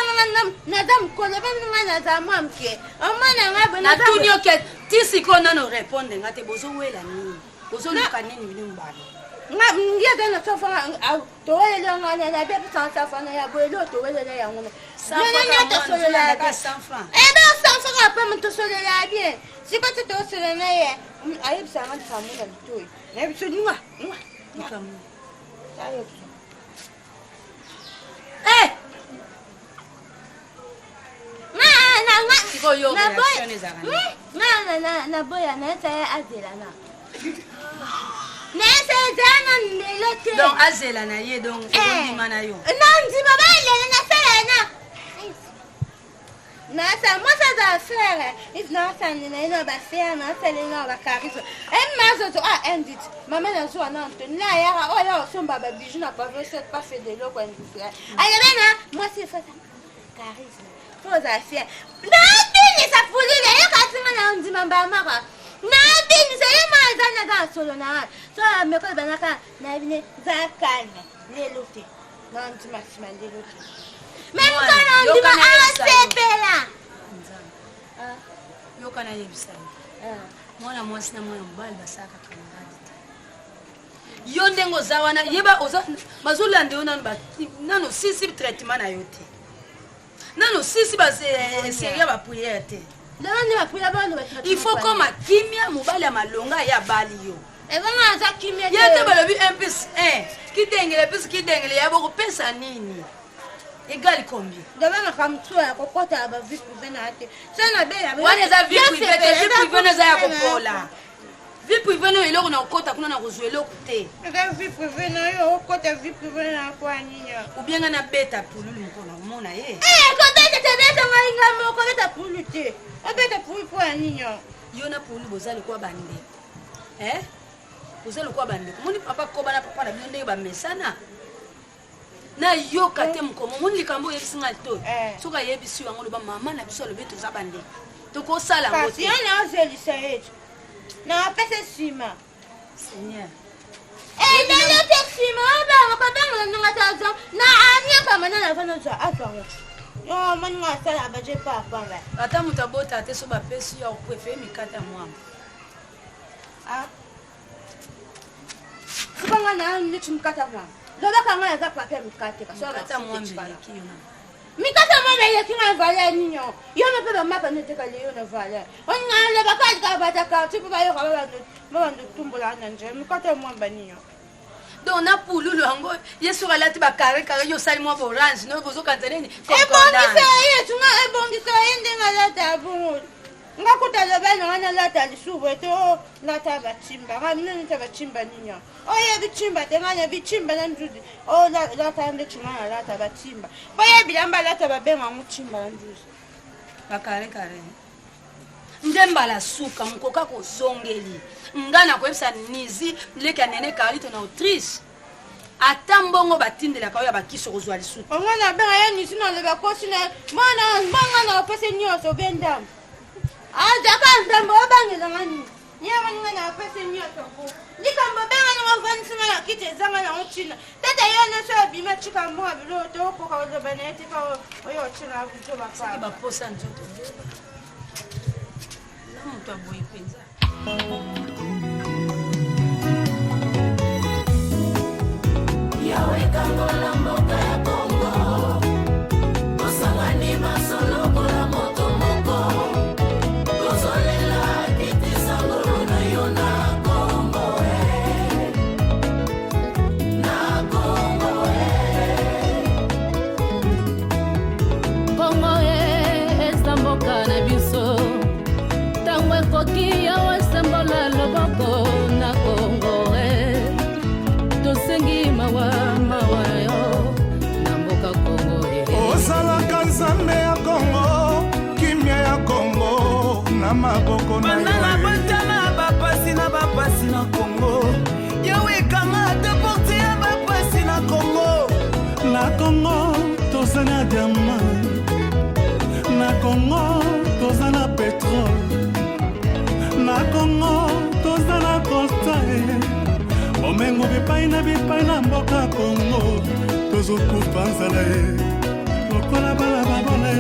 na dam ko le ben na za mamke. Omana ngabe na tunyo ke tisi ko nano répondre ngate bozo wela nini. Bozo luka nini bini mbali. Ngia dana tofa to wele ngana na be pisa fa na ya boelo to wele ya ngone. Sans francs. Ben sans francs après me to sole la bien. Si pas to sole na ye. Ayib sa ngana fa mo na toy. Na bi so nwa. Nkamu. Ayib. Na boya na taya azela na. Nese zana nilote. Donc azela na ye donc ndima na yo. Nanzi baba ile na sala na. Na sa mo sa da faire. Is na sa ni na ba faire na sa na ba kariso. Mazo to endit. Mama na zo na Anthony. La ya o ya so baba bijou na pas fait de l'eau quoi industriel. Ayana moi c'est fait charisme. Faut ça faire. Na bini sa fulile yo katima na ndima ba mara. Na bini sa yema zana da solo na. So me ko banaka na bini za calme. Lelote. Na ndima sima lelote. Même quand on dit asepela. Yo kana yebisa. Mwana mwasi na mwana mbali basaka kangadi. Yo ndengo zawana yeba oza mazula ndeona nano sisi traitement na yote. Nano sisi ba seria ba prière te. Ndani ba prière ba no. Il faut comme kimia mobali amalonga ya bali yo. Evanga za kimia. Yete balobi 1+1. Kidengele plus kidengele yabo ko pesa nini? Égal combien? Devant comme toi, kokota ba vie privée na ate. Sana bela. Wana za vie privée, vie privée na za ya kopola. Vie privée no iloko na okota kuna na kozwe eloko te. Nga vie privée na yo okota vie privée na kwa ninya. Ou bien na beta pululu mkona mona ye. Ko beta te beta nga mo ko beta pulu te. O beta pulu kwa ninya. Yo na pulu bozali kwa bande. Bozali kwa bande. Moni papa ko bana papa na binde ba mesana. Na yo kate mkomo moni likambo yebisinga to. Soka yebisi wango lo ba mama na biso lo beto za bande. To ko sala ngote. Kasi yana ozeli saeje. Na pesa sima. Seigneur. Nalo te sima ba ko banga nga tazo. Na anya kama na fana zo atwa. Yo mani nga sala ba je papa ba. Ata mutabota te so ba pesi ya prefe mikata mwa. Sibanga na ni chimkata mwa. Loba kama ya zapa pe mikate ka so Mikata mwambe kiona. Mikata mwambe ya kinga vale ninyo. Yo me pe ba mapa ne te ka le yo na vale. Onga le ba ka ba ta ka tu ba yo ka ba ndo tumbula na nje. Mikata mwamba ninyo. Donc na pululu yango yesu alati ba kare yo sali mwa orange no bozo kanzaleni. Ebongisa ye tunga ebongisa ende ngala tabu. Ngakuta le ba na lata lisubo to lata ba chimba. Ga mina nta ba chimba ninyo. Oye bichimba tenganya bichimba na njuzi. O lata ande chimana lata ba chimba. Oye bilamba lata ba benga muchimba na njuzi. Ba kare. Ndemba la suka mkoka ko zongeli. Ngana ko epsa nizi leka nene Carlito na autrice. Atambongo batindela ka ya bakiso kozwa lisutu. Omwana benga ya nizi na le ba kosina. Manga na pese nyoso bendam. Jaka ndambo bangela ngani. Nyama ngana pese nyoso ko. Likambo benga na vansi na kite zanga na uchina. ata yo nyonso obima tika mwa bilo tokoka oloba na ye tika oyo otina buto bapaa baposa nzoto na moto aboyi mpenza yawe kangola mboka ya Kongo osangani masolo kola moto moko kozolela kiti sangolo na yo na Kongo na Kongo Kongo eza mboka na biso ntango ekoki yawe sembola loboko na Kongo tosengi mawa yo na mboka Kongo osalaka nzambe ya Kongo kimia ya Kongo na maboko na yo banana batala bapasi na Kongo yawe kanga deporte ya bapasi na Kongo na Kongo tozana diamant na Kongo tozana pétrole na Kongo tozana coltan omengo bipai na mboka Kongo tozokufa nzala ye lokola bala babole